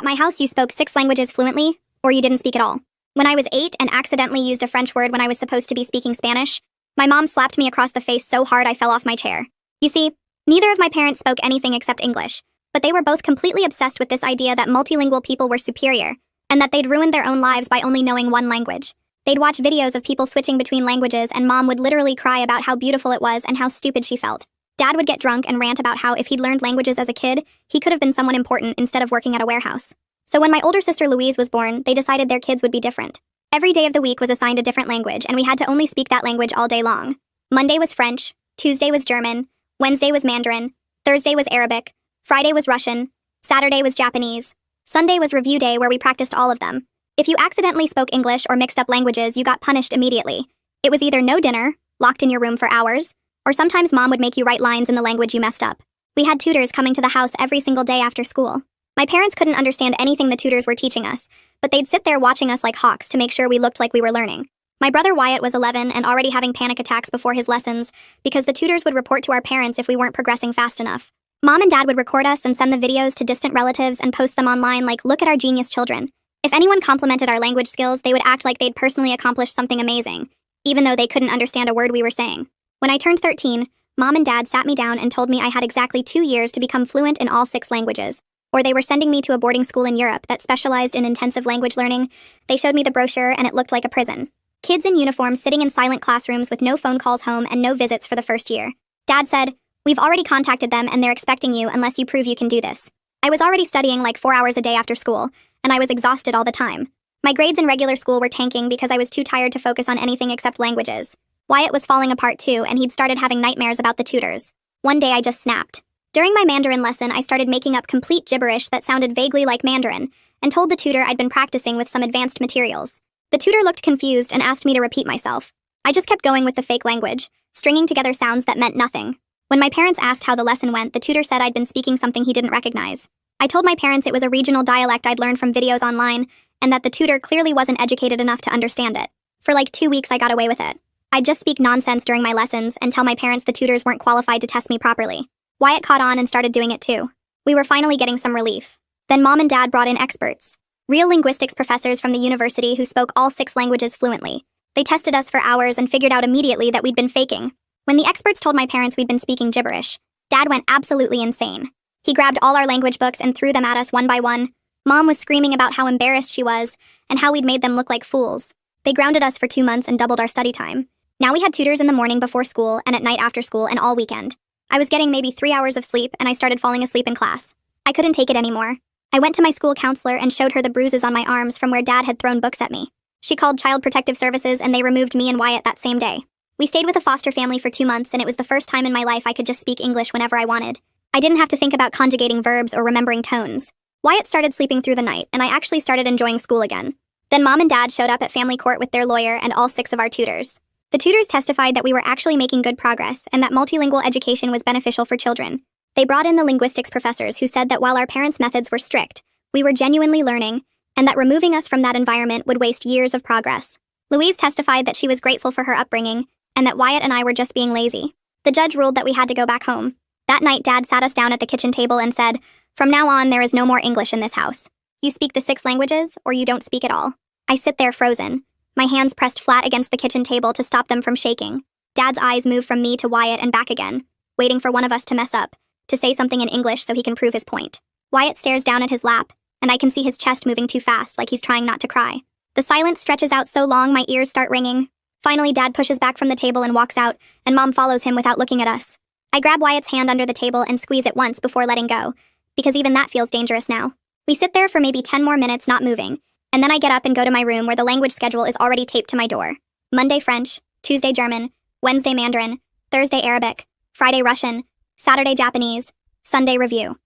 my house, you spoke 6 languages fluently, or you didn't speak at all. When I was 8 and accidentally used a French word when I was supposed to be speaking Spanish, my mom slapped me across the face so hard I fell off my chair. You see, neither of my parents spoke anything except English, but they were both completely obsessed with this idea that multilingual people were superior, and that they'd ruined their own lives by only knowing one language. They'd watch videos of people switching between languages, and Mom would literally cry about how beautiful it was and how stupid she felt. Dad would get drunk and rant about how if he'd learned languages as a kid, he could have been someone important instead of working at a warehouse. So when my older sister Louise was born, they decided their kids would be different. Every day of the week was assigned a different language, and we had to only speak that language all day long. Monday was French, Tuesday was German, Wednesday was Mandarin, Thursday was Arabic, Friday was Russian, Saturday was Japanese, Sunday was review day where we practiced all of them. If you accidentally spoke English or mixed up languages, you got punished immediately. It was either no dinner, locked in your room for hours, or sometimes Mom would make you write lines in the language you messed up. We had tutors coming to the house every single day after school. My parents couldn't understand anything the tutors were teaching us, but they'd sit there watching us like hawks to make sure we looked like we were learning. My brother Wyatt was 11 and already having panic attacks before his lessons because the tutors would report to our parents if we weren't progressing fast enough. Mom and Dad would record us and send the videos to distant relatives and post them online like, "Look at our genius children." If anyone complimented our language skills, they would act like they'd personally accomplished something amazing, even though they couldn't understand a word we were saying. When I turned 13, Mom and Dad sat me down and told me I had exactly 2 years to become fluent in all 6 languages, or they were sending me to a boarding school in Europe that specialized in intensive language learning. They showed me the brochure and it looked like a prison. Kids in uniform sitting in silent classrooms with no phone calls home and no visits for the first year. Dad said, "We've already contacted them and they're expecting you unless you prove you can do this." I was already studying like 4 hours a day after school, and I was exhausted all the time. My grades in regular school were tanking because I was too tired to focus on anything except languages. Wyatt was falling apart too, and he'd started having nightmares about the tutors. One day I just snapped. During my Mandarin lesson, I started making up complete gibberish that sounded vaguely like Mandarin, and told the tutor I'd been practicing with some advanced materials. The tutor looked confused and asked me to repeat myself. I just kept going with the fake language, stringing together sounds that meant nothing. When my parents asked how the lesson went, the tutor said I'd been speaking something he didn't recognize. I told my parents it was a regional dialect I'd learned from videos online, and that the tutor clearly wasn't educated enough to understand it. For like 2 weeks, I got away with it. I'd just speak nonsense during my lessons and tell my parents the tutors weren't qualified to test me properly. Wyatt caught on and started doing it too. We were finally getting some relief. Then Mom and Dad brought in experts. Real linguistics professors from the university who spoke all 6 languages fluently. They tested us for hours and figured out immediately that we'd been faking. When the experts told my parents we'd been speaking gibberish, Dad went absolutely insane. He grabbed all our language books and threw them at us one by one. Mom was screaming about how embarrassed she was and how we'd made them look like fools. They grounded us for 2 months and doubled our study time. Now we had tutors in the morning before school and at night after school and all weekend. I was getting maybe 3 hours of sleep and I started falling asleep in class. I couldn't take it anymore. I went to my school counselor and showed her the bruises on my arms from where Dad had thrown books at me. She called Child Protective Services and they removed me and Wyatt that same day. We stayed with a foster family for 2 months and it was the first time in my life I could just speak English whenever I wanted. I didn't have to think about conjugating verbs or remembering tones. Wyatt started sleeping through the night, and I actually started enjoying school again. Then Mom and Dad showed up at family court with their lawyer and all 6 of our tutors. The tutors testified that we were actually making good progress and that multilingual education was beneficial for children. They brought in the linguistics professors who said that while our parents' methods were strict, we were genuinely learning, and that removing us from that environment would waste years of progress. Louise testified that she was grateful for her upbringing, and that Wyatt and I were just being lazy. The judge ruled that we had to go back home. That night, Dad sat us down at the kitchen table and said, "From now on, there is no more English in this house. You speak the 6 languages, or you don't speak at all." I sit there frozen, my hands pressed flat against the kitchen table to stop them from shaking. Dad's eyes move from me to Wyatt and back again, waiting for one of us to mess up, to say something in English so he can prove his point. Wyatt stares down at his lap, and I can see his chest moving too fast, like he's trying not to cry. The silence stretches out so long my ears start ringing. Finally, Dad pushes back from the table and walks out, and Mom follows him without looking at us. I grab Wyatt's hand under the table and squeeze it once before letting go, because even that feels dangerous now. We sit there for maybe 10 more minutes not moving, and then I get up and go to my room where the language schedule is already taped to my door. Monday French, Tuesday German, Wednesday Mandarin, Thursday Arabic, Friday Russian, Saturday Japanese, Sunday review.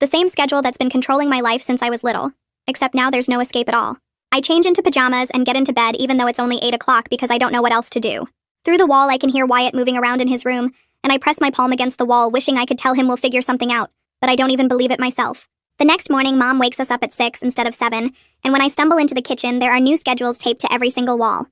The same schedule that's been controlling my life since I was little, except now there's no escape at all. I change into pajamas and get into bed even though it's only 8 o'clock because I don't know what else to do. Through the wall I can hear Wyatt moving around in his room, and I press my palm against the wall wishing I could tell him we'll figure something out, but I don't even believe it myself. The next morning, Mom wakes us up at 6 instead of 7, and when I stumble into the kitchen, there are new schedules taped to every single wall.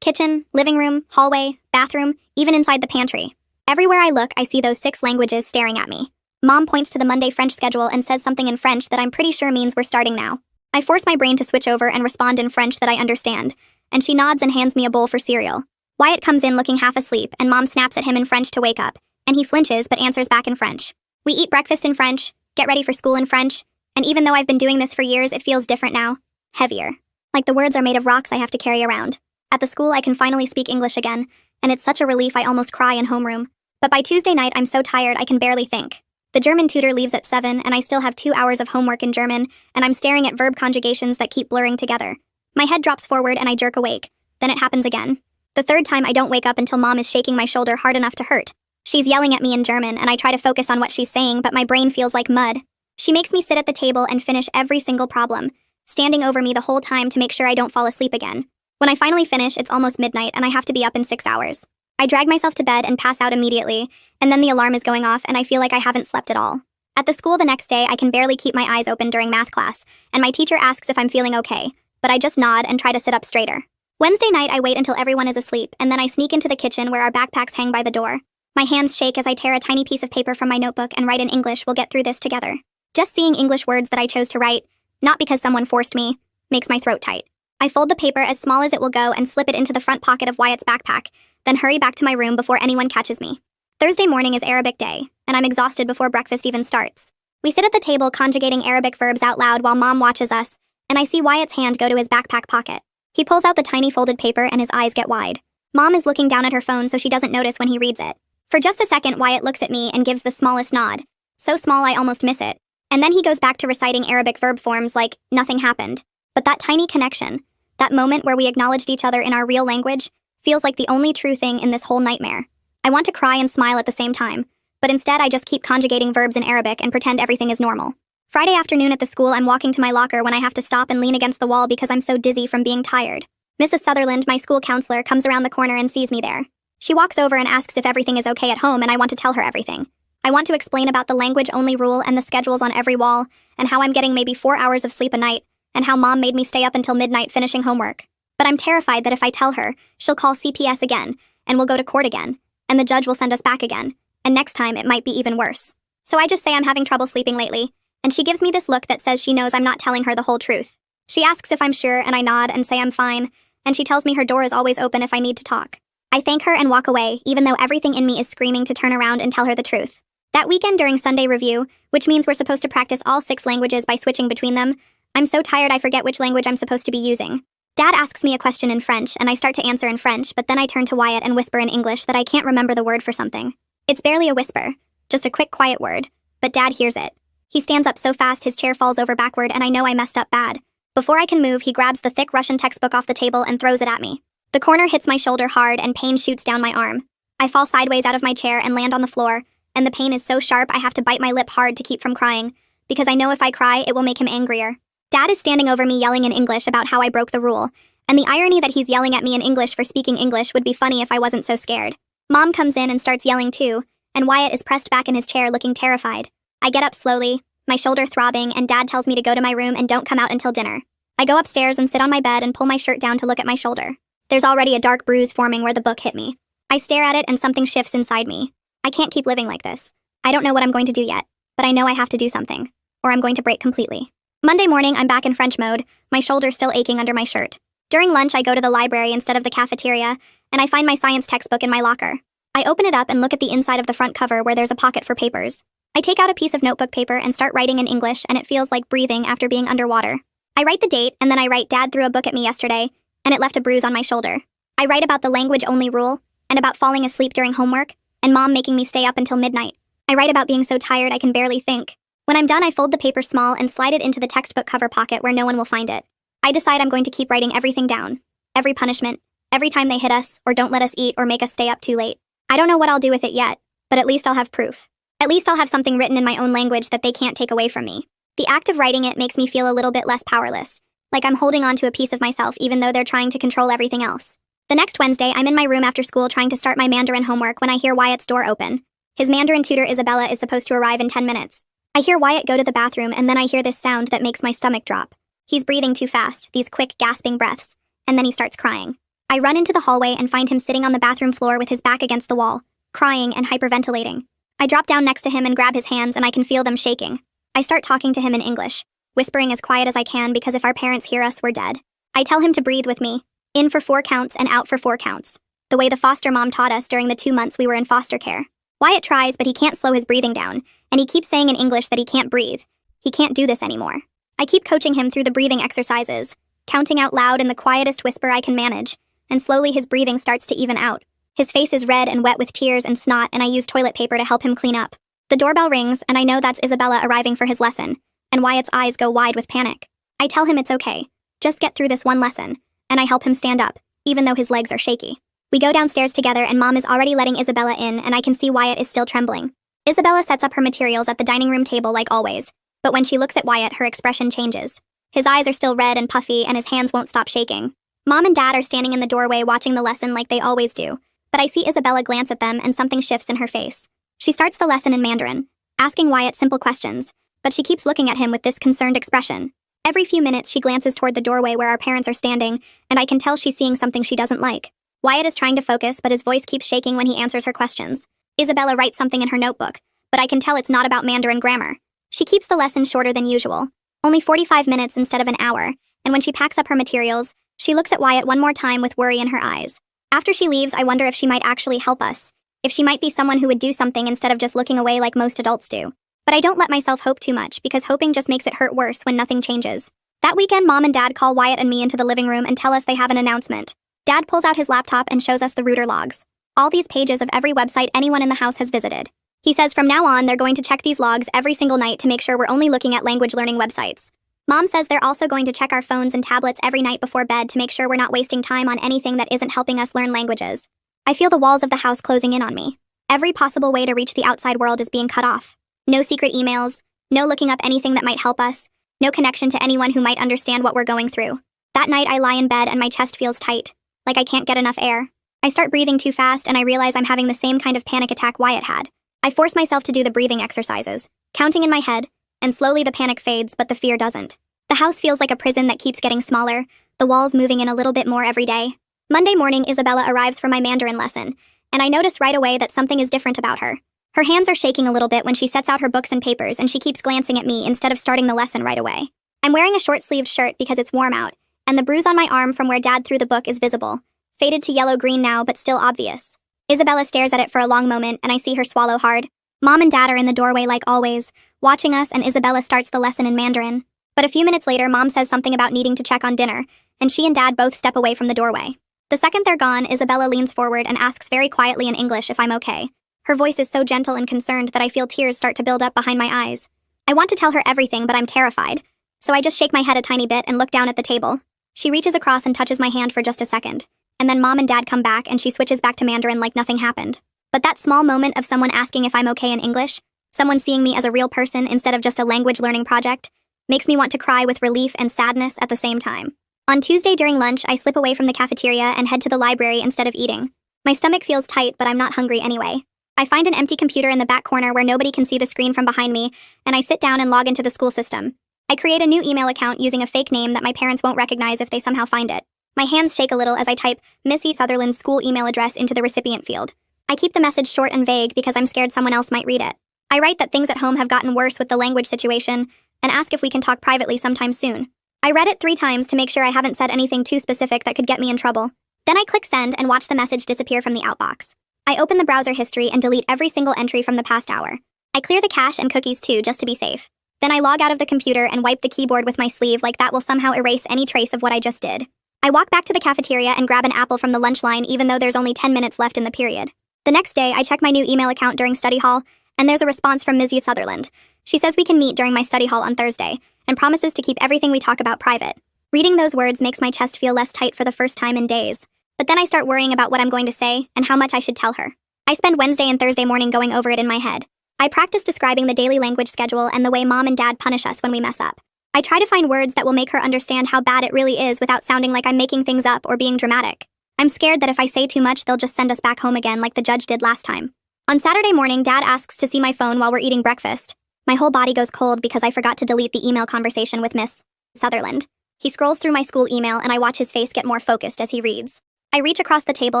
Kitchen, living room, hallway, bathroom, even inside the pantry. Everywhere I look, I see those 6 languages staring at me. Mom points to the Monday French schedule and says something in French that I'm pretty sure means we're starting now. I force my brain to switch over and respond in French that I understand, and she nods and hands me a bowl for cereal. Wyatt comes in looking half asleep, and Mom snaps at him in French to wake up, and he flinches but answers back in French. We eat breakfast in French, get ready for school in French, and even though I've been doing this for years, it feels different now. Heavier. Like the words are made of rocks I have to carry around. At the school, I can finally speak English again, and it's such a relief I almost cry in homeroom. But by Tuesday night, I'm so tired I can barely think. The German tutor leaves at 7, and I still have 2 hours of homework in German, and I'm staring at verb conjugations that keep blurring together. My head drops forward and I jerk awake. Then it happens again. The third time I don't wake up until Mom is shaking my shoulder hard enough to hurt. She's yelling at me in German, and I try to focus on what she's saying, but my brain feels like mud. She makes me sit at the table and finish every single problem, standing over me the whole time to make sure I don't fall asleep again. When I finally finish, it's almost midnight, and I have to be up in 6 hours. I drag myself to bed and pass out immediately, and then the alarm is going off and I feel like I haven't slept at all. At the school the next day, I can barely keep my eyes open during math class, and my teacher asks if I'm feeling okay, but I just nod and try to sit up straighter. Wednesday night, I wait until everyone is asleep, and then I sneak into the kitchen where our backpacks hang by the door. My hands shake as I tear a tiny piece of paper from my notebook and write in English, "We'll get through this together." Just seeing English words that I chose to write, not because someone forced me, makes my throat tight. I fold the paper as small as it will go and slip it into the front pocket of Wyatt's backpack, then hurry back to my room before anyone catches me. Thursday morning is Arabic day, and I'm exhausted before breakfast even starts. We sit at the table conjugating Arabic verbs out loud while Mom watches us, and I see Wyatt's hand go to his backpack pocket. He pulls out the tiny folded paper and his eyes get wide. Mom is looking down at her phone so she doesn't notice when he reads it. For just a second, Wyatt looks at me and gives the smallest nod. So small I almost miss it. And then he goes back to reciting Arabic verb forms like, nothing happened. But that tiny connection, that moment where we acknowledged each other in our real language, feels like the only true thing in this whole nightmare. I want to cry and smile at the same time, but instead I just keep conjugating verbs in Arabic and pretend everything is normal. Friday afternoon at the school, I'm walking to my locker when I have to stop and lean against the wall because I'm so dizzy from being tired. Mrs. Sutherland, my school counselor, comes around the corner and sees me there. She walks over and asks if everything is okay at home, and I want to tell her everything. I want to explain about the language-only rule and the schedules on every wall, and how I'm getting maybe 4 hours of sleep a night, and how Mom made me stay up until midnight finishing homework. But I'm terrified that if I tell her, she'll call CPS again, and we'll go to court again, and the judge will send us back again, and next time it might be even worse. So I just say I'm having trouble sleeping lately, and she gives me this look that says she knows I'm not telling her the whole truth. She asks if I'm sure, and I nod and say I'm fine, and she tells me her door is always open if I need to talk. I thank her and walk away, even though everything in me is screaming to turn around and tell her the truth. That weekend during Sunday review, which means we're supposed to practice all 6 languages by switching between them, I'm so tired I forget which language I'm supposed to be using. Dad asks me a question in French, and I start to answer in French, but then I turn to Wyatt and whisper in English that I can't remember the word for something. It's barely a whisper, just a quick, quiet word, but Dad hears it. He stands up so fast his chair falls over backward, and I know I messed up bad. Before I can move, he grabs the thick Russian textbook off the table and throws it at me. The corner hits my shoulder hard, and pain shoots down my arm. I fall sideways out of my chair and land on the floor, and the pain is so sharp I have to bite my lip hard to keep from crying, because I know if I cry, it will make him angrier. Dad is standing over me yelling in English about how I broke the rule, and the irony that he's yelling at me in English for speaking English would be funny if I wasn't so scared. Mom comes in and starts yelling too, and Wyatt is pressed back in his chair looking terrified. I get up slowly, my shoulder throbbing, and Dad tells me to go to my room and don't come out until dinner. I go upstairs and sit on my bed and pull my shirt down to look at my shoulder. There's already a dark bruise forming where the book hit me. I stare at it and something shifts inside me. I can't keep living like this. I don't know what I'm going to do yet, but I know I have to do something, or I'm going to break completely. Monday morning, I'm back in French mode, my shoulder still aching under my shirt. During lunch, I go to the library instead of the cafeteria, and I find my science textbook in my locker. I open it up and look at the inside of the front cover where there's a pocket for papers. I take out a piece of notebook paper and start writing in English, and it feels like breathing after being underwater. I write the date, and then I write Dad threw a book at me yesterday, and it left a bruise on my shoulder. I write about the language-only rule, and about falling asleep during homework, and Mom making me stay up until midnight. I write about being so tired I can barely think. When I'm done, I fold the paper small and slide it into the textbook cover pocket where no one will find it. I decide I'm going to keep writing everything down. Every punishment, every time they hit us, or don't let us eat, or make us stay up too late. I don't know what I'll do with it yet, but at least I'll have proof. At least I'll have something written in my own language that they can't take away from me. The act of writing it makes me feel a little bit less powerless, like I'm holding on to a piece of myself even though they're trying to control everything else. The next Wednesday, I'm in my room after school trying to start my Mandarin homework when I hear Wyatt's door open. His Mandarin tutor Isabella is supposed to arrive in 10 minutes. I hear Wyatt go to the bathroom, and then I hear this sound that makes my stomach drop. He's breathing too fast, these quick, gasping breaths, and then he starts crying. I run into the hallway and find him sitting on the bathroom floor with his back against the wall, crying and hyperventilating. I drop down next to him and grab his hands, and I can feel them shaking. I start talking to him in English, whispering as quiet as I can because if our parents hear us, we're dead. I tell him to breathe with me, in for 4 counts and out for 4 counts, the way the foster mom taught us during the 2 months we were in foster care. Wyatt tries, but he can't slow his breathing down, and he keeps saying in English that he can't breathe. He can't do this anymore. I keep coaching him through the breathing exercises, counting out loud in the quietest whisper I can manage, and slowly his breathing starts to even out. His face is red and wet with tears and snot, and I use toilet paper to help him clean up. The doorbell rings, and I know that's Isabella arriving for his lesson, and Wyatt's eyes go wide with panic. I tell him it's okay. Just get through this one lesson, and I help him stand up, even though his legs are shaky. We go downstairs together, and Mom is already letting Isabella in, and I can see Wyatt is still trembling. Isabella sets up her materials at the dining room table like always, but when she looks at Wyatt, her expression changes. His eyes are still red and puffy, and his hands won't stop shaking. Mom and Dad are standing in the doorway watching the lesson like they always do, but I see Isabella glance at them and something shifts in her face. She starts the lesson in Mandarin, asking Wyatt simple questions, but she keeps looking at him with this concerned expression. Every few minutes, she glances toward the doorway where our parents are standing, and I can tell she's seeing something she doesn't like. Wyatt is trying to focus, but his voice keeps shaking when he answers her questions. Isabella writes something in her notebook, but I can tell it's not about Mandarin grammar. She keeps the lesson shorter than usual, only 45 minutes instead of an hour, and when she packs up her materials, she looks at Wyatt one more time with worry in her eyes. After she leaves, I wonder if she might actually help us, if she might be someone who would do something instead of just looking away like most adults do. But I don't let myself hope too much because hoping just makes it hurt worse when nothing changes. That weekend, Mom and Dad call Wyatt and me into the living room and tell us they have an announcement. Dad pulls out his laptop and shows us the router logs. All these pages of every website anyone in the house has visited. He says from now on, they're going to check these logs every single night to make sure we're only looking at language learning websites. Mom says they're also going to check our phones and tablets every night before bed to make sure we're not wasting time on anything that isn't helping us learn languages. I feel the walls of the house closing in on me. Every possible way to reach the outside world is being cut off. No secret emails, no looking up anything that might help us, no connection to anyone who might understand what we're going through. That night, I lie in bed and my chest feels tight, like I can't get enough air. I start breathing too fast and I realize I'm having the same kind of panic attack Wyatt had. I force myself to do the breathing exercises, counting in my head, and slowly the panic fades, but the fear doesn't. The house feels like a prison that keeps getting smaller, the walls moving in a little bit more every day. Monday morning, Isabella arrives for my Mandarin lesson, and I notice right away that something is different about her. Her hands are shaking a little bit when she sets out her books and papers, and she keeps glancing at me instead of starting the lesson right away. I'm wearing a short-sleeved shirt because it's warm out, and the bruise on my arm from where Dad threw the book is visible, faded to yellow-green now but still obvious. Isabella stares at it for a long moment, and I see her swallow hard. Mom and Dad are in the doorway like always, watching us, and Isabella starts the lesson in Mandarin. But a few minutes later, Mom says something about needing to check on dinner, and she and Dad both step away from the doorway. The second they're gone, Isabella leans forward and asks very quietly in English if I'm okay. Her voice is so gentle and concerned that I feel tears start to build up behind my eyes. I want to tell her everything, but I'm terrified, so I just shake my head a tiny bit and look down at the table. She reaches across and touches my hand for just a second, and then Mom and Dad come back and she switches back to Mandarin like nothing happened. But that small moment of someone asking if I'm okay in English, someone seeing me as a real person instead of just a language learning project, makes me want to cry with relief and sadness at the same time. On Tuesday during lunch, I slip away from the cafeteria and head to the library instead of eating. My stomach feels tight, but I'm not hungry anyway. I find an empty computer in the back corner where nobody can see the screen from behind me, and I sit down and log into the school system. I create a new email account using a fake name that my parents won't recognize if they somehow find it. My hands shake a little as I type Missy Sutherland's school email address into the recipient field. I keep the message short and vague because I'm scared someone else might read it. I write that things at home have gotten worse with the language situation, and ask if we can talk privately sometime soon. I read it 3 times to make sure I haven't said anything too specific that could get me in trouble. Then I click send and watch the message disappear from the outbox. I open the browser history and delete every single entry from the past hour. I clear the cache and cookies too, just to be safe. Then I log out of the computer and wipe the keyboard with my sleeve like that will somehow erase any trace of what I just did. I walk back to the cafeteria and grab an apple from the lunch line even though there's only 10 minutes left in the period. The next day, I check my new email account during study hall, and there's a response from Ms. Sutherland. She says we can meet during my study hall on Thursday, and promises to keep everything we talk about private. Reading those words makes my chest feel less tight for the first time in days. But then I start worrying about what I'm going to say and how much I should tell her. I spend Wednesday and Thursday morning going over it in my head. I practice describing the daily language schedule and the way Mom and Dad punish us when we mess up. I try to find words that will make her understand how bad it really is without sounding like I'm making things up or being dramatic. I'm scared that if I say too much, they'll just send us back home again like the judge did last time. On Saturday morning, Dad asks to see my phone while we're eating breakfast. My whole body goes cold because I forgot to delete the email conversation with Miss Sutherland. He scrolls through my school email and I watch his face get more focused as he reads. I reach across the table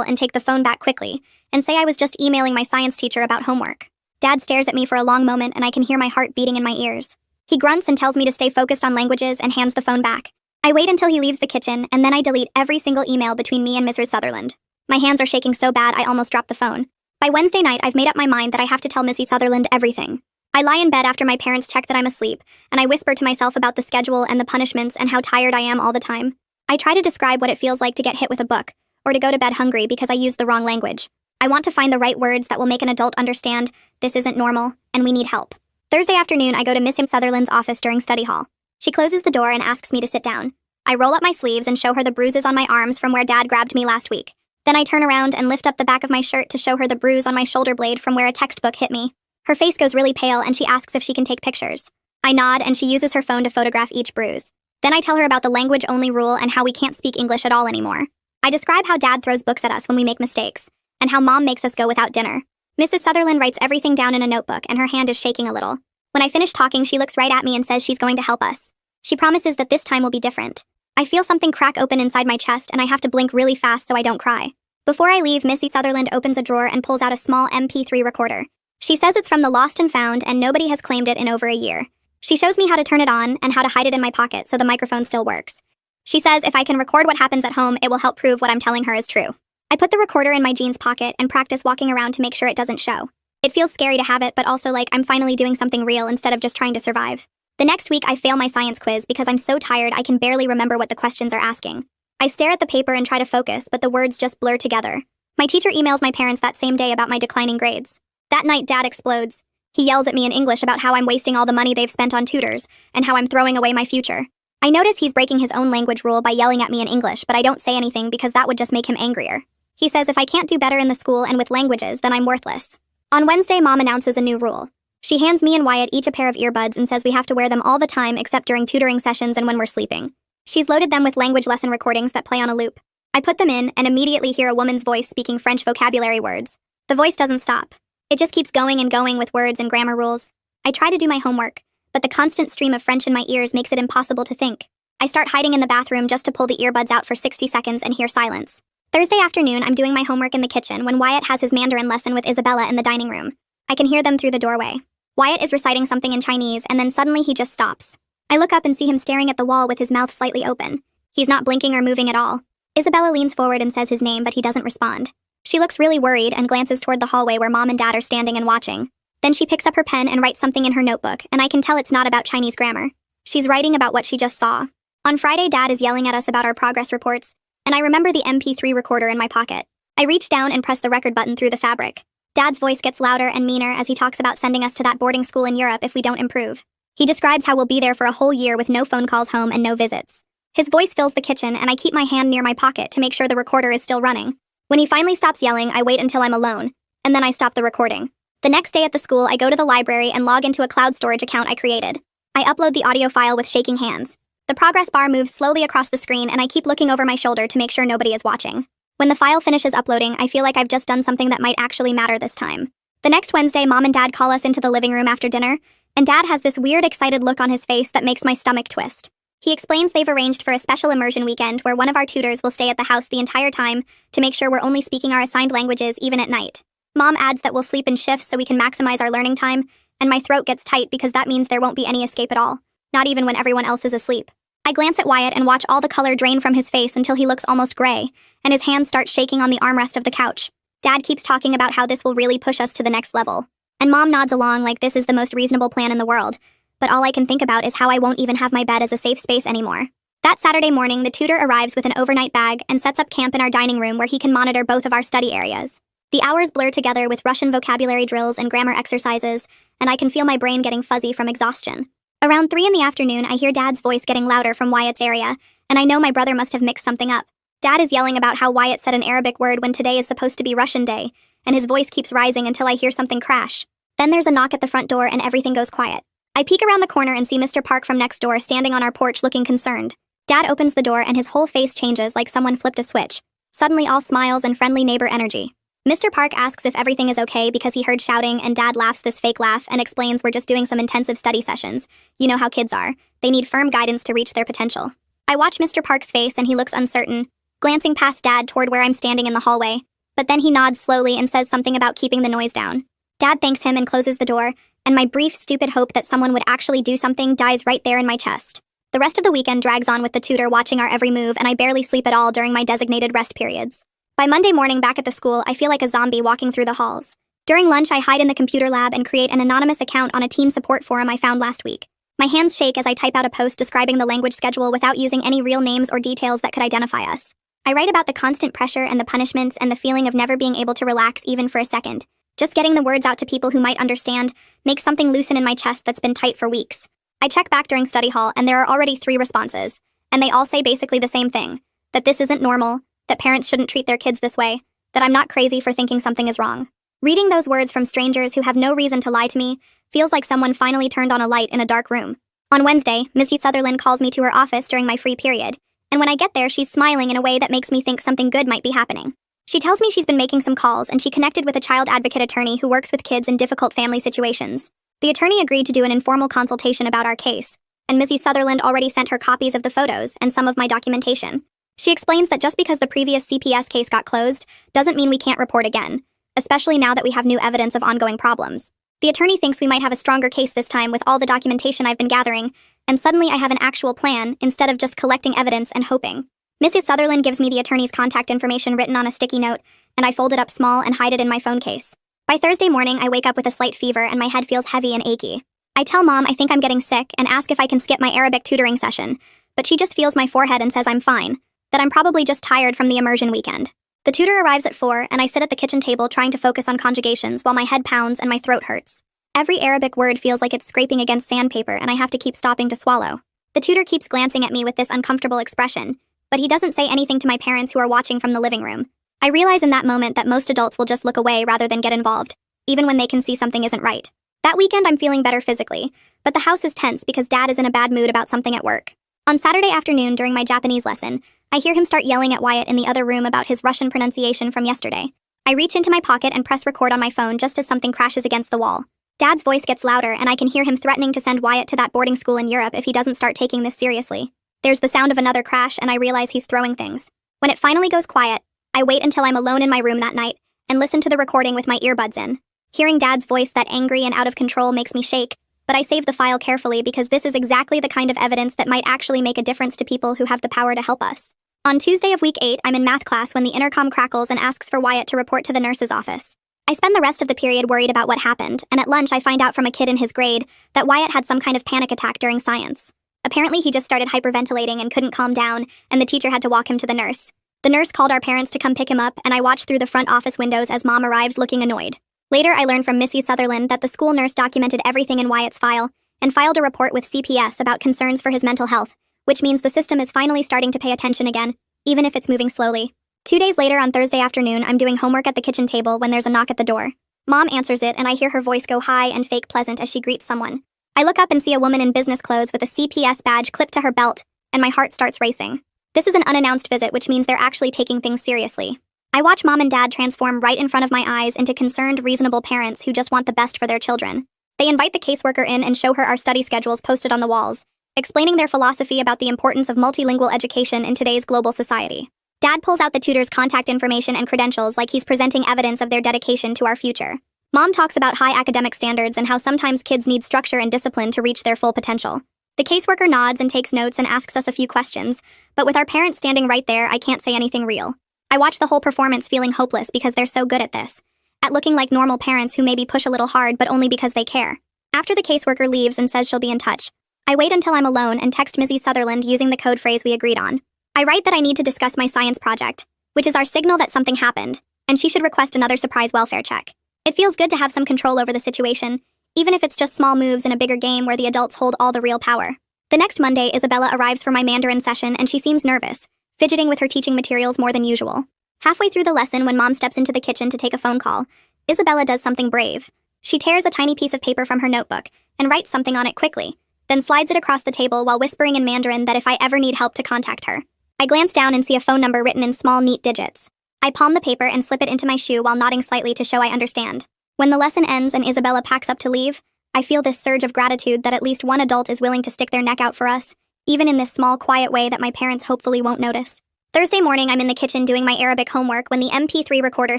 and take the phone back quickly and say I was just emailing my science teacher about homework. Dad stares at me for a long moment and I can hear my heart beating in my ears. He grunts and tells me to stay focused on languages and hands the phone back. I wait until he leaves the kitchen and then I delete every single email between me and Mrs. Sutherland. My hands are shaking so bad I almost drop the phone. By Wednesday night, I've made up my mind that I have to tell Mrs. Sutherland everything. I lie in bed after my parents check that I'm asleep, and I whisper to myself about the schedule and the punishments and how tired I am all the time. I try to describe what it feels like to get hit with a book, or to go to bed hungry because I used the wrong language. I want to find the right words that will make an adult understand this isn't normal, and we need help. Thursday afternoon, I go to Miss Sutherland's office during study hall. She closes the door and asks me to sit down. I roll up my sleeves and show her the bruises on my arms from where Dad grabbed me last week. Then I turn around and lift up the back of my shirt to show her the bruise on my shoulder blade from where a textbook hit me. Her face goes really pale and she asks if she can take pictures. I nod and she uses her phone to photograph each bruise. Then I tell her about the language-only rule and how we can't speak English at all anymore. I describe how Dad throws books at us when we make mistakes, and how Mom makes us go without dinner. Mrs. Sutherland writes everything down in a notebook and her hand is shaking a little. When I finish talking, she looks right at me and says she's going to help us. She promises that this time will be different. I feel something crack open inside my chest and I have to blink really fast so I don't cry. Before I leave, Missy Sutherland opens a drawer and pulls out a small MP3 recorder. She says it's from the Lost and Found and nobody has claimed it in over a year. She shows me how to turn it on and how to hide it in my pocket so the microphone still works. She says if I can record what happens at home, it will help prove what I'm telling her is true. I put the recorder in my jeans pocket and practice walking around to make sure it doesn't show. It feels scary to have it, but also like I'm finally doing something real instead of just trying to survive. The next week, I fail my science quiz because I'm so tired I can barely remember what the questions are asking. I stare at the paper and try to focus, but the words just blur together. My teacher emails my parents that same day about my declining grades. That night, Dad explodes. He yells at me in English about how I'm wasting all the money they've spent on tutors, and how I'm throwing away my future. I notice he's breaking his own language rule by yelling at me in English, but I don't say anything because that would just make him angrier. He says if I can't do better in the school and with languages, then I'm worthless. On Wednesday, Mom announces a new rule. She hands me and Wyatt each a pair of earbuds and says we have to wear them all the time except during tutoring sessions and when we're sleeping. She's loaded them with language lesson recordings that play on a loop. I put them in and immediately hear a woman's voice speaking French vocabulary words. The voice doesn't stop. It just keeps going and going with words and grammar rules. I try to do my homework, but the constant stream of French in my ears makes it impossible to think. I start hiding in the bathroom just to pull the earbuds out for 60 seconds and hear silence. Thursday afternoon, I'm doing my homework in the kitchen when Wyatt has his Mandarin lesson with Isabella in the dining room. I can hear them through the doorway. Wyatt is reciting something in Chinese and then suddenly he just stops. I look up and see him staring at the wall with his mouth slightly open. He's not blinking or moving at all. Isabella leans forward and says his name, but he doesn't respond. She looks really worried and glances toward the hallway where Mom and Dad are standing and watching. Then she picks up her pen and writes something in her notebook, and I can tell it's not about Chinese grammar. She's writing about what she just saw. On Friday, Dad is yelling at us about our progress reports, and I remember the MP3 recorder in my pocket. I reach down and press the record button through the fabric. Dad's voice gets louder and meaner as he talks about sending us to that boarding school in Europe if we don't improve. He describes how we'll be there for a whole year with no phone calls home and no visits. His voice fills the kitchen, and I keep my hand near my pocket to make sure the recorder is still running. When he finally stops yelling, I wait until I'm alone, and then I stop the recording. The next day at the school, I go to the library and log into a cloud storage account I created. I upload the audio file with shaking hands. The progress bar moves slowly across the screen, and I keep looking over my shoulder to make sure nobody is watching. When the file finishes uploading, I feel like I've just done something that might actually matter this time. The next Wednesday, Mom and Dad call us into the living room after dinner, and Dad has this weird, excited look on his face that makes my stomach twist. He explains they've arranged for a special immersion weekend where one of our tutors will stay at the house the entire time to make sure we're only speaking our assigned languages even at night. Mom adds that we'll sleep in shifts so we can maximize our learning time, and my throat gets tight because that means there won't be any escape at all, not even when everyone else is asleep. I glance at Wyatt and watch all the color drain from his face until he looks almost gray, and his hands start shaking on the armrest of the couch. Dad keeps talking about how this will really push us to the next level, and Mom nods along like this is the most reasonable plan in the world. But all I can think about is how I won't even have my bed as a safe space anymore. That Saturday morning, the tutor arrives with an overnight bag and sets up camp in our dining room where he can monitor both of our study areas. The hours blur together with Russian vocabulary drills and grammar exercises, and I can feel my brain getting fuzzy from exhaustion. Around 3 in the afternoon, I hear Dad's voice getting louder from Wyatt's area, and I know my brother must have mixed something up. Dad is yelling about how Wyatt said an Arabic word when today is supposed to be Russian day, and his voice keeps rising until I hear something crash. Then there's a knock at the front door and everything goes quiet. I peek around the corner and see Mr. Park from next door standing on our porch looking concerned. Dad opens the door and his whole face changes like someone flipped a switch. Suddenly all smiles and friendly neighbor energy. Mr. Park asks if everything is okay because he heard shouting, and Dad laughs this fake laugh and explains we're just doing some intensive study sessions. You know how kids are. They need firm guidance to reach their potential. I watch Mr. Park's face and he looks uncertain, glancing past Dad toward where I'm standing in the hallway. But then he nods slowly and says something about keeping the noise down. Dad thanks him and closes the door, and my brief, stupid hope that someone would actually do something dies right there in my chest. The rest of the weekend drags on with the tutor watching our every move, and I barely sleep at all during my designated rest periods. By Monday morning back at the school, I feel like a zombie walking through the halls. During lunch, I hide in the computer lab and create an anonymous account on a teen support forum I found last week. My hands shake as I type out a post describing the language schedule without using any real names or details that could identify us. I write about the constant pressure and the punishments and the feeling of never being able to relax even for a second. Just getting the words out to people who might understand makes something loosen in my chest that's been tight for weeks. I check back during study hall, and there are already 3 responses, and they all say basically the same thing: that this isn't normal, that parents shouldn't treat their kids this way, that I'm not crazy for thinking something is wrong. Reading those words from strangers who have no reason to lie to me feels like someone finally turned on a light in a dark room. On Wednesday, Missy Sutherland calls me to her office during my free period, and when I get there, she's smiling in a way that makes me think something good might be happening. She tells me she's been making some calls, and she connected with a child advocate attorney who works with kids in difficult family situations. The attorney agreed to do an informal consultation about our case, and Missy Sutherland already sent her copies of the photos and some of my documentation. She explains that just because the previous CPS case got closed doesn't mean we can't report again, especially now that we have new evidence of ongoing problems. The attorney thinks we might have a stronger case this time with all the documentation I've been gathering, and suddenly I have an actual plan instead of just collecting evidence and hoping. Mrs. Sutherland gives me the attorney's contact information written on a sticky note, and I fold it up small and hide it in my phone case. By Thursday morning, I wake up with a slight fever and my head feels heavy and achy. I tell Mom I think I'm getting sick and ask if I can skip my Arabic tutoring session, but she just feels my forehead and says I'm fine, that I'm probably just tired from the immersion weekend. The tutor arrives at 4, and I sit at the kitchen table trying to focus on conjugations while my head pounds and my throat hurts. Every Arabic word feels like it's scraping against sandpaper, and I have to keep stopping to swallow. The tutor keeps glancing at me with this uncomfortable expression, but he doesn't say anything to my parents who are watching from the living room. I realize in that moment that most adults will just look away rather than get involved, even when they can see something isn't right. That weekend I'm feeling better physically, but the house is tense because Dad is in a bad mood about something at work. On Saturday afternoon during my Japanese lesson, I hear him start yelling at Wyatt in the other room about his Russian pronunciation from yesterday. I reach into my pocket and press record on my phone just as something crashes against the wall. Dad's voice gets louder, and I can hear him threatening to send Wyatt to that boarding school in Europe if he doesn't start taking this seriously. There's the sound of another crash, and I realize he's throwing things. When it finally goes quiet, I wait until I'm alone in my room that night and listen to the recording with my earbuds in. Hearing Dad's voice that angry and out of control makes me shake, but I save the file carefully because this is exactly the kind of evidence that might actually make a difference to people who have the power to help us. On Tuesday of week 8, I'm in math class when the intercom crackles and asks for Wyatt to report to the nurse's office. I spend the rest of the period worried about what happened, and at lunch I find out from a kid in his grade that Wyatt had some kind of panic attack during science. Apparently he just started hyperventilating and couldn't calm down, and the teacher had to walk him to the nurse. The nurse called our parents to come pick him up, and I watch through the front office windows as Mom arrives looking annoyed. Later, I learn from Missy Sutherland that the school nurse documented everything in Wyatt's file and filed a report with CPS about concerns for his mental health, which means the system is finally starting to pay attention again, even if it's moving slowly. 2 days later on Thursday afternoon, I'm doing homework at the kitchen table when there's a knock at the door. Mom answers it, and I hear her voice go high and fake pleasant as she greets someone. I look up and see a woman in business clothes with a CPS badge clipped to her belt, and my heart starts racing. This is an unannounced visit, which means they're actually taking things seriously. I watch Mom and Dad transform right in front of my eyes into concerned, reasonable parents who just want the best for their children. They invite the caseworker in and show her our study schedules posted on the walls, explaining their philosophy about the importance of multilingual education in today's global society. Dad pulls out the tutor's contact information and credentials like he's presenting evidence of their dedication to our future. Mom talks about high academic standards and how sometimes kids need structure and discipline to reach their full potential. The caseworker nods and takes notes and asks us a few questions, but with our parents standing right there, I can't say anything real. I watch the whole performance feeling hopeless because they're so good at this, at looking like normal parents who maybe push a little hard but only because they care. After the caseworker leaves and says she'll be in touch, I wait until I'm alone and text Missy Sutherland using the code phrase we agreed on. I write that I need to discuss my science project, which is our signal that something happened, and she should request another surprise welfare check. It feels good to have some control over the situation, even if it's just small moves in a bigger game where the adults hold all the real power. The next Monday, Isabella arrives for my Mandarin session and she seems nervous, fidgeting with her teaching materials more than usual. Halfway through the lesson when Mom steps into the kitchen to take a phone call, Isabella does something brave. She tears a tiny piece of paper from her notebook and writes something on it quickly, then slides it across the table while whispering in Mandarin that if I ever need help to contact her. I glance down and see a phone number written in small, neat digits. I palm the paper and slip it into my shoe while nodding slightly to show I understand. When the lesson ends and Isabella packs up to leave, I feel this surge of gratitude that at least one adult is willing to stick their neck out for us, even in this small, quiet way that my parents hopefully won't notice. Thursday morning, I'm in the kitchen doing my Arabic homework when the MP3 recorder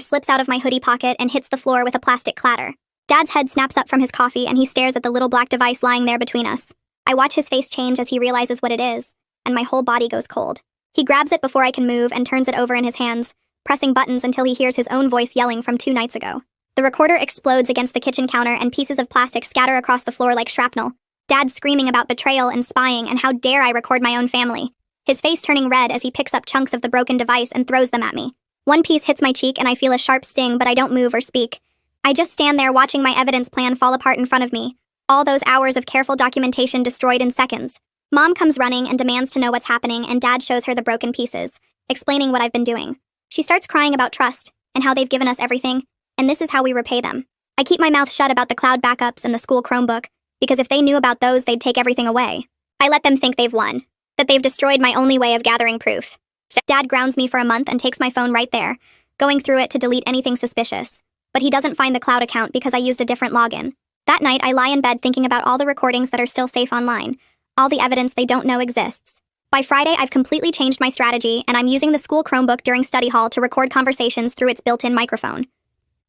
slips out of my hoodie pocket and hits the floor with a plastic clatter. Dad's head snaps up from his coffee and he stares at the little black device lying there between us. I watch his face change as he realizes what it is, and my whole body goes cold. He grabs it before I can move and turns it over in his hands, pressing buttons until he hears his own voice yelling from 2 nights ago. The recorder explodes against the kitchen counter and pieces of plastic scatter across the floor like shrapnel. Dad's screaming about betrayal and spying and how dare I record my own family. His face turning red as he picks up chunks of the broken device and throws them at me. One piece hits my cheek and I feel a sharp sting, but I don't move or speak. I just stand there watching my evidence plan fall apart in front of me. All those hours of careful documentation destroyed in seconds. Mom comes running and demands to know what's happening, and Dad shows her the broken pieces, explaining what I've been doing. She starts crying about trust and how they've given us everything, and this is how we repay them. I keep my mouth shut about the cloud backups and the school Chromebook, because if they knew about those, they'd take everything away. I let them think they've won, that they've destroyed my only way of gathering proof. Dad grounds me for a month and takes my phone right there, going through it to delete anything suspicious. But he doesn't find the cloud account because I used a different login. That night, I lie in bed thinking about all the recordings that are still safe online, all the evidence they don't know exists. By Friday, I've completely changed my strategy, and I'm using the school Chromebook during study hall to record conversations through its built-in microphone.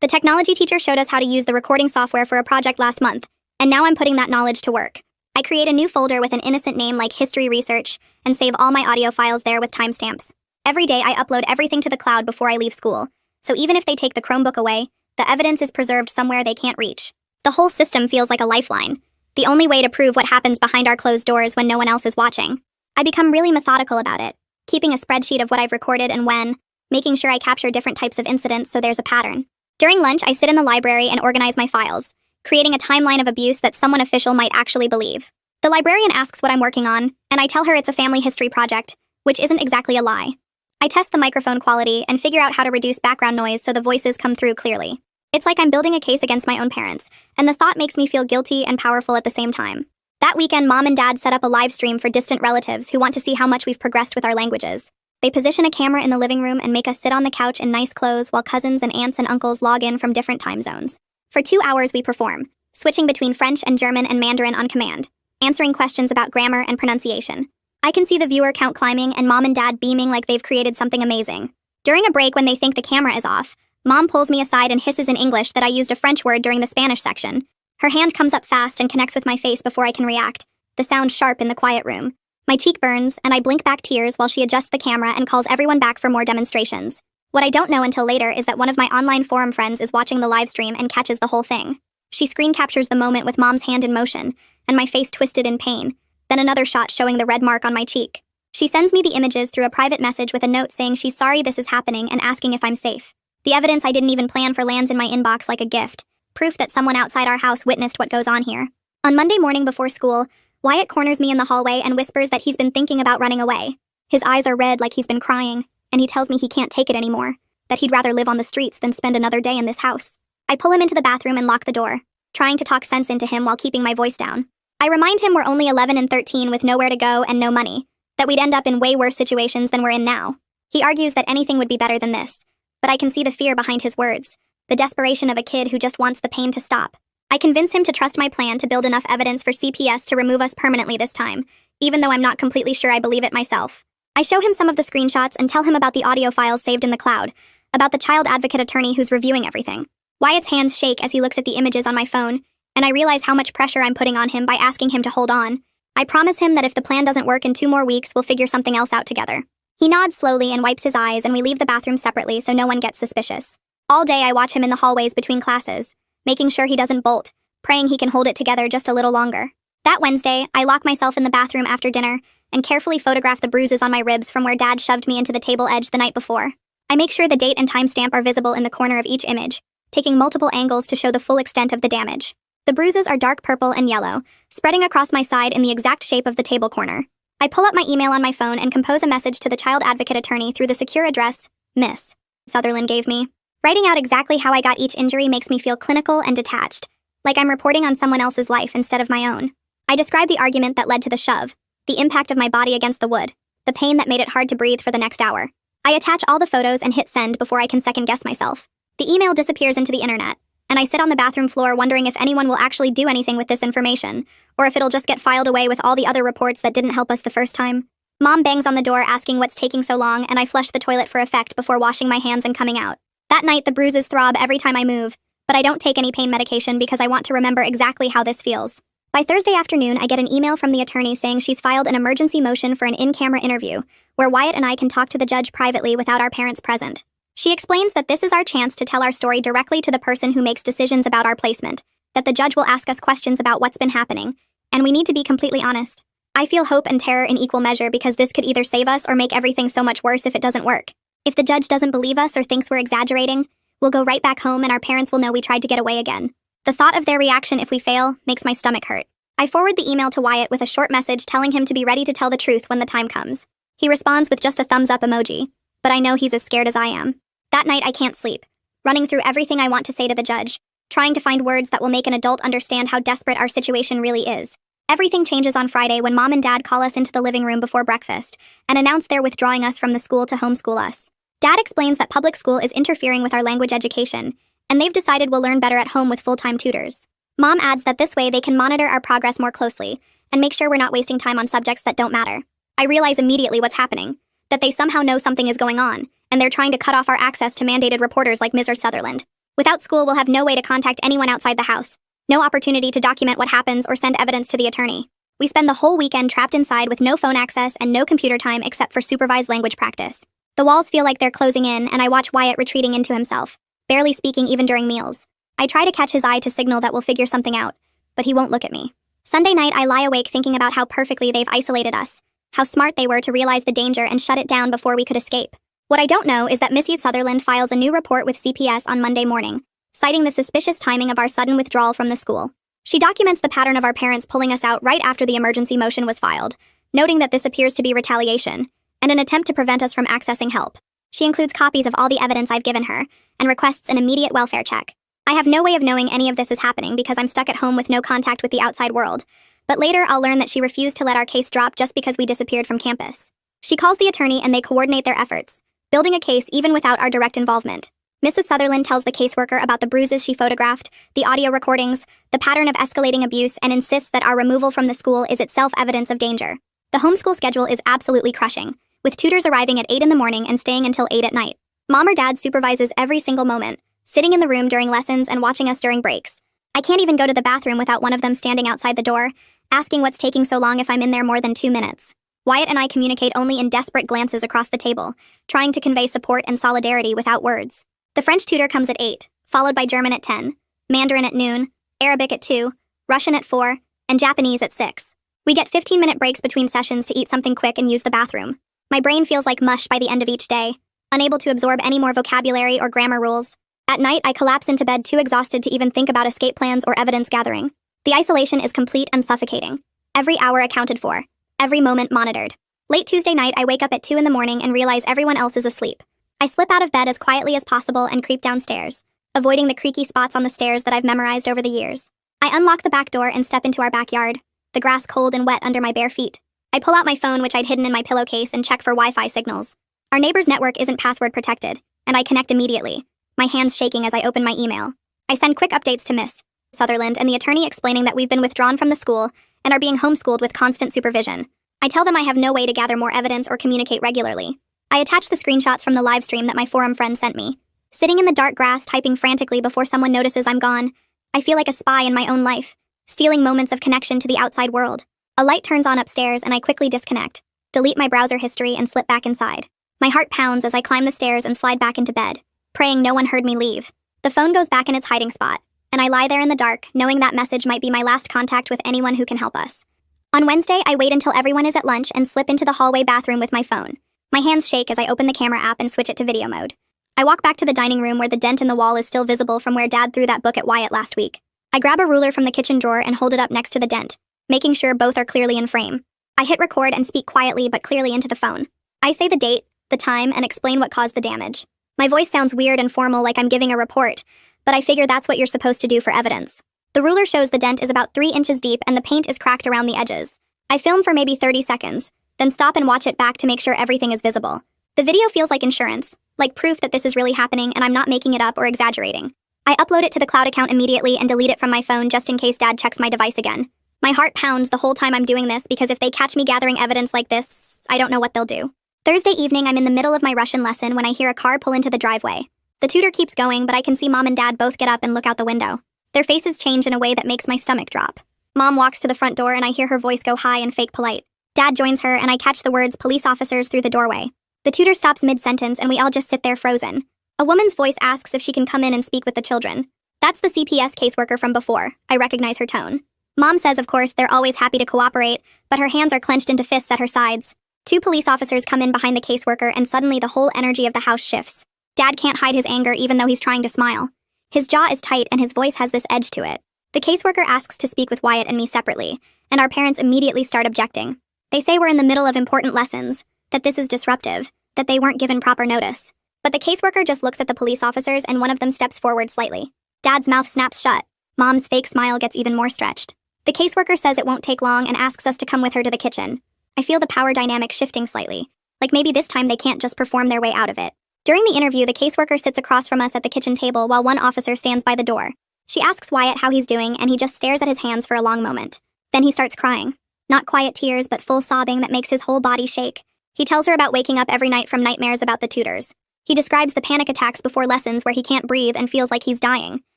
The technology teacher showed us how to use the recording software for a project last month, and now I'm putting that knowledge to work. I create a new folder with an innocent name like History Research and save all my audio files there with timestamps. Every day, I upload everything to the cloud before I leave school, so even if they take the Chromebook away, the evidence is preserved somewhere they can't reach. The whole system feels like a lifeline, the only way to prove what happens behind our closed doors when no one else is watching. I become really methodical about it, keeping a spreadsheet of what I've recorded and when, making sure I capture different types of incidents so there's a pattern. During lunch, I sit in the library and organize my files, creating a timeline of abuse that someone official might actually believe. The librarian asks what I'm working on, and I tell her it's a family history project, which isn't exactly a lie. I test the microphone quality and figure out how to reduce background noise so the voices come through clearly. It's like I'm building a case against my own parents, and the thought makes me feel guilty and powerful at the same time. That weekend, Mom and Dad set up a live stream for distant relatives who want to see how much we've progressed with our languages. They position a camera in the living room and make us sit on the couch in nice clothes while cousins and aunts and uncles log in from different time zones. For 2 hours we perform, switching between French and German and Mandarin on command, answering questions about grammar and pronunciation. I can see the viewer count climbing and Mom and Dad beaming like they've created something amazing. During a break when they think the camera is off, Mom pulls me aside and hisses in English that I used a French word during the Spanish section. Her hand comes up fast and connects with my face before I can react, the sound sharp in the quiet room. My cheek burns, and I blink back tears while she adjusts the camera and calls everyone back for more demonstrations. What I don't know until later is that one of my online forum friends is watching the live stream and catches the whole thing. She screen captures the moment with Mom's hand in motion, and my face twisted in pain, then another shot showing the red mark on my cheek. She sends me the images through a private message with a note saying she's sorry this is happening and asking if I'm safe. The evidence I didn't even plan for lands in my inbox like a gift, proof that someone outside our house witnessed what goes on here. On Monday morning before school, Wyatt corners me in the hallway and whispers that he's been thinking about running away. His eyes are red like he's been crying, and he tells me he can't take it anymore, that he'd rather live on the streets than spend another day in this house. I pull him into the bathroom and lock the door, trying to talk sense into him while keeping my voice down. I remind him we're only 11 and 13 with nowhere to go and no money, that we'd end up in way worse situations than we're in now. He argues that anything would be better than this, but I can see the fear behind his words, the desperation of a kid who just wants the pain to stop. I convince him to trust my plan to build enough evidence for CPS to remove us permanently this time, even though I'm not completely sure I believe it myself. I show him some of the screenshots and tell him about the audio files saved in the cloud, about the child advocate attorney who's reviewing everything. Wyatt's hands shake as he looks at the images on my phone, and I realize how much pressure I'm putting on him by asking him to hold on. I promise him that if the plan doesn't work in 2 more weeks, we'll figure something else out together. He nods slowly and wipes his eyes, and we leave the bathroom separately so no one gets suspicious. All day I watch him in the hallways between classes, making sure he doesn't bolt, praying he can hold it together just a little longer. That Wednesday, I lock myself in the bathroom after dinner and carefully photograph the bruises on my ribs from where Dad shoved me into the table edge the night before. I make sure the date and timestamp are visible in the corner of each image, taking multiple angles to show the full extent of the damage. The bruises are dark purple and yellow, spreading across my side in the exact shape of the table corner. I pull up my email on my phone and compose a message to the child advocate attorney through the secure address Miss Sutherland gave me. Writing out exactly how I got each injury makes me feel clinical and detached, like I'm reporting on someone else's life instead of my own. I describe the argument that led to the shove, the impact of my body against the wood, the pain that made it hard to breathe for the next hour. I attach all the photos and hit send before I can second-guess myself. The email disappears into the internet, and I sit on the bathroom floor wondering if anyone will actually do anything with this information, or if it'll just get filed away with all the other reports that didn't help us the first time. Mom bangs on the door asking what's taking so long, and I flush the toilet for effect before washing my hands and coming out. That night, the bruises throb every time I move, but I don't take any pain medication because I want to remember exactly how this feels. By Thursday afternoon, I get an email from the attorney saying she's filed an emergency motion for an in-camera interview, where Wyatt and I can talk to the judge privately without our parents present. She explains that this is our chance to tell our story directly to the person who makes decisions about our placement, that the judge will ask us questions about what's been happening, and we need to be completely honest. I feel hope and terror in equal measure because this could either save us or make everything so much worse if it doesn't work. If the judge doesn't believe us or thinks we're exaggerating, we'll go right back home and our parents will know we tried to get away again. The thought of their reaction if we fail makes my stomach hurt. I forward the email to Wyatt with a short message telling him to be ready to tell the truth when the time comes. He responds with just a thumbs up emoji, but I know he's as scared as I am. That night I can't sleep, running through everything I want to say to the judge, trying to find words that will make an adult understand how desperate our situation really is. Everything changes on Friday when Mom and Dad call us into the living room before breakfast and announce they're withdrawing us from the school to homeschool us. Dad explains that public school is interfering with our language education, and they've decided we'll learn better at home with full-time tutors. Mom adds that this way they can monitor our progress more closely and make sure we're not wasting time on subjects that don't matter. I realize immediately what's happening, that they somehow know something is going on, and they're trying to cut off our access to mandated reporters like Mr. Sutherland. Without school, we'll have no way to contact anyone outside the house, no opportunity to document what happens or send evidence to the attorney. We spend the whole weekend trapped inside with no phone access and no computer time except for supervised language practice. The walls feel like they're closing in, and I watch Wyatt retreating into himself, barely speaking even during meals. I try to catch his eye to signal that we'll figure something out, but he won't look at me. Sunday night, I lie awake thinking about how perfectly they've isolated us, how smart they were to realize the danger and shut it down before we could escape. What I don't know is that Mrs. Sutherland files a new report with CPS on Monday morning, citing the suspicious timing of our sudden withdrawal from the school. She documents the pattern of our parents pulling us out right after the emergency motion was filed, noting that this appears to be retaliation and an attempt to prevent us from accessing help. She includes copies of all the evidence I've given her and requests an immediate welfare check. I have no way of knowing any of this is happening because I'm stuck at home with no contact with the outside world, but later I'll learn that she refused to let our case drop just because we disappeared from campus. She calls the attorney and they coordinate their efforts, building a case even without our direct involvement. Mrs. Sutherland tells the caseworker about the bruises she photographed, the audio recordings, the pattern of escalating abuse, and insists that our removal from the school is itself evidence of danger. The homeschool schedule is absolutely crushing, with tutors arriving at 8 in the morning and staying until 8 at night. Mom or Dad supervises every single moment, sitting in the room during lessons and watching us during breaks. I can't even go to the bathroom without one of them standing outside the door, asking what's taking so long if I'm in there more than 2 minutes. Wyatt and I communicate only in desperate glances across the table, trying to convey support and solidarity without words. The French tutor comes at 8, followed by German at 10, Mandarin at noon, Arabic at 2, Russian at 4, and Japanese at 6. We get 15-minute breaks between sessions to eat something quick and use the bathroom. My brain feels like mush by the end of each day, unable to absorb any more vocabulary or grammar rules. At night, I collapse into bed too exhausted to even think about escape plans or evidence gathering. The isolation is complete and suffocating. Every hour accounted for. Every moment monitored. Late Tuesday night, I wake up at 2 in the morning and realize everyone else is asleep. I slip out of bed as quietly as possible and creep downstairs, avoiding the creaky spots on the stairs that I've memorized over the years. I unlock the back door and step into our backyard, the grass cold and wet under my bare feet. I pull out my phone, which I'd hidden in my pillowcase, and check for Wi-Fi signals. Our neighbor's network isn't password protected, and I connect immediately, my hands shaking as I open my email. I send quick updates to Miss Sutherland and the attorney explaining that we've been withdrawn from the school and are being homeschooled with constant supervision. I tell them I have no way to gather more evidence or communicate regularly. I attach the screenshots from the live stream that my forum friend sent me. Sitting in the dark grass typing frantically before someone notices I'm gone, I feel like a spy in my own life, stealing moments of connection to the outside world. A light turns on upstairs and I quickly disconnect, delete my browser history and slip back inside. My heart pounds as I climb the stairs and slide back into bed, praying no one heard me leave. The phone goes back in its hiding spot, and I lie there in the dark, knowing that message might be my last contact with anyone who can help us. On Wednesday, I wait until everyone is at lunch and slip into the hallway bathroom with my phone. My hands shake as I open the camera app and switch it to video mode. I walk back to the dining room where the dent in the wall is still visible from where Dad threw that book at Wyatt last week. I grab a ruler from the kitchen drawer and hold it up next to the dent, making sure both are clearly in frame. I hit record and speak quietly but clearly into the phone. I say the date, the time, and explain what caused the damage. My voice sounds weird and formal like I'm giving a report, but I figure that's what you're supposed to do for evidence. The ruler shows the dent is about 3 inches deep and the paint is cracked around the edges. I film for maybe 30 seconds, then stop and watch it back to make sure everything is visible. The video feels like insurance, like proof that this is really happening and I'm not making it up or exaggerating. I upload it to the cloud account immediately and delete it from my phone just in case Dad checks my device again. My heart pounds the whole time I'm doing this because if they catch me gathering evidence like this, I don't know what they'll do. Thursday evening, I'm in the middle of my Russian lesson when I hear a car pull into the driveway. The tutor keeps going, but I can see Mom and Dad both get up and look out the window. Their faces change in a way that makes my stomach drop. Mom walks to the front door and I hear her voice go high and fake polite. Dad joins her and I catch the words police officers through the doorway. The tutor stops mid-sentence and we all just sit there frozen. A woman's voice asks if she can come in and speak with the children. That's the CPS caseworker from before. I recognize her tone. Mom says, of course, they're always happy to cooperate, but her hands are clenched into fists at her sides. Two police officers come in behind the caseworker and suddenly the whole energy of the house shifts. Dad can't hide his anger even though he's trying to smile. His jaw is tight and his voice has this edge to it. The caseworker asks to speak with Wyatt and me separately, and our parents immediately start objecting. They say we're in the middle of important lessons, that this is disruptive, that they weren't given proper notice. But the caseworker just looks at the police officers and one of them steps forward slightly. Dad's mouth snaps shut. Mom's fake smile gets even more stretched. The caseworker says it won't take long and asks us to come with her to the kitchen. I feel the power dynamic shifting slightly. Like maybe this time they can't just perform their way out of it. During the interview, the caseworker sits across from us at the kitchen table while one officer stands by the door. She asks Wyatt how he's doing and he just stares at his hands for a long moment. Then he starts crying. Not quiet tears, but full sobbing that makes his whole body shake. He tells her about waking up every night from nightmares about the tutors. He describes the panic attacks before lessons where he can't breathe and feels like he's dying.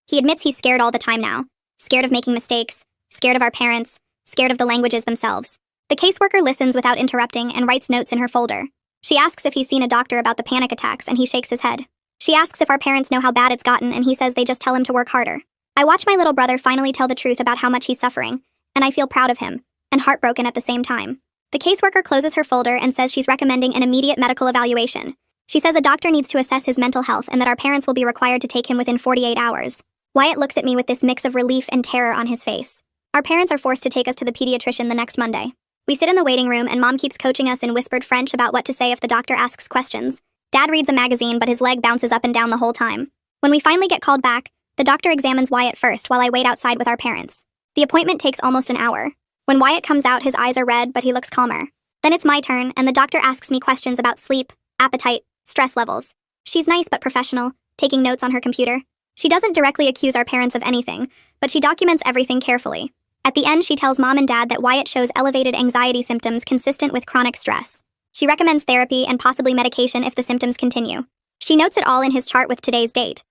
He admits he's scared all the time now. Scared of making mistakes, scared of our parents, scared of the languages themselves. The caseworker listens without interrupting and writes notes in her folder. She asks if he's seen a doctor about the panic attacks and he shakes his head. She asks if our parents know how bad it's gotten and he says they just tell him to work harder. I watch my little brother finally tell the truth about how much he's suffering, and I feel proud of him, and heartbroken at the same time. The caseworker closes her folder and says she's recommending an immediate medical evaluation. She says a doctor needs to assess his mental health and that our parents will be required to take him within 48 hours. Wyatt looks at me with this mix of relief and terror on his face. Our parents are forced to take us to the pediatrician the next Monday. We sit in the waiting room and Mom keeps coaching us in whispered French about what to say if the doctor asks questions. Dad reads a magazine but his leg bounces up and down the whole time. When we finally get called back, the doctor examines Wyatt first while I wait outside with our parents. The appointment takes almost an hour. When Wyatt comes out, his eyes are red but he looks calmer. Then it's my turn and the doctor asks me questions about sleep, appetite, stress levels. She's nice but professional, taking notes on her computer. She doesn't directly accuse our parents of anything, but she documents everything carefully. At the end, she tells Mom and Dad that Wyatt shows elevated anxiety symptoms consistent with chronic stress. She recommends therapy and possibly medication if the symptoms continue. She notes it all in his chart with today's date.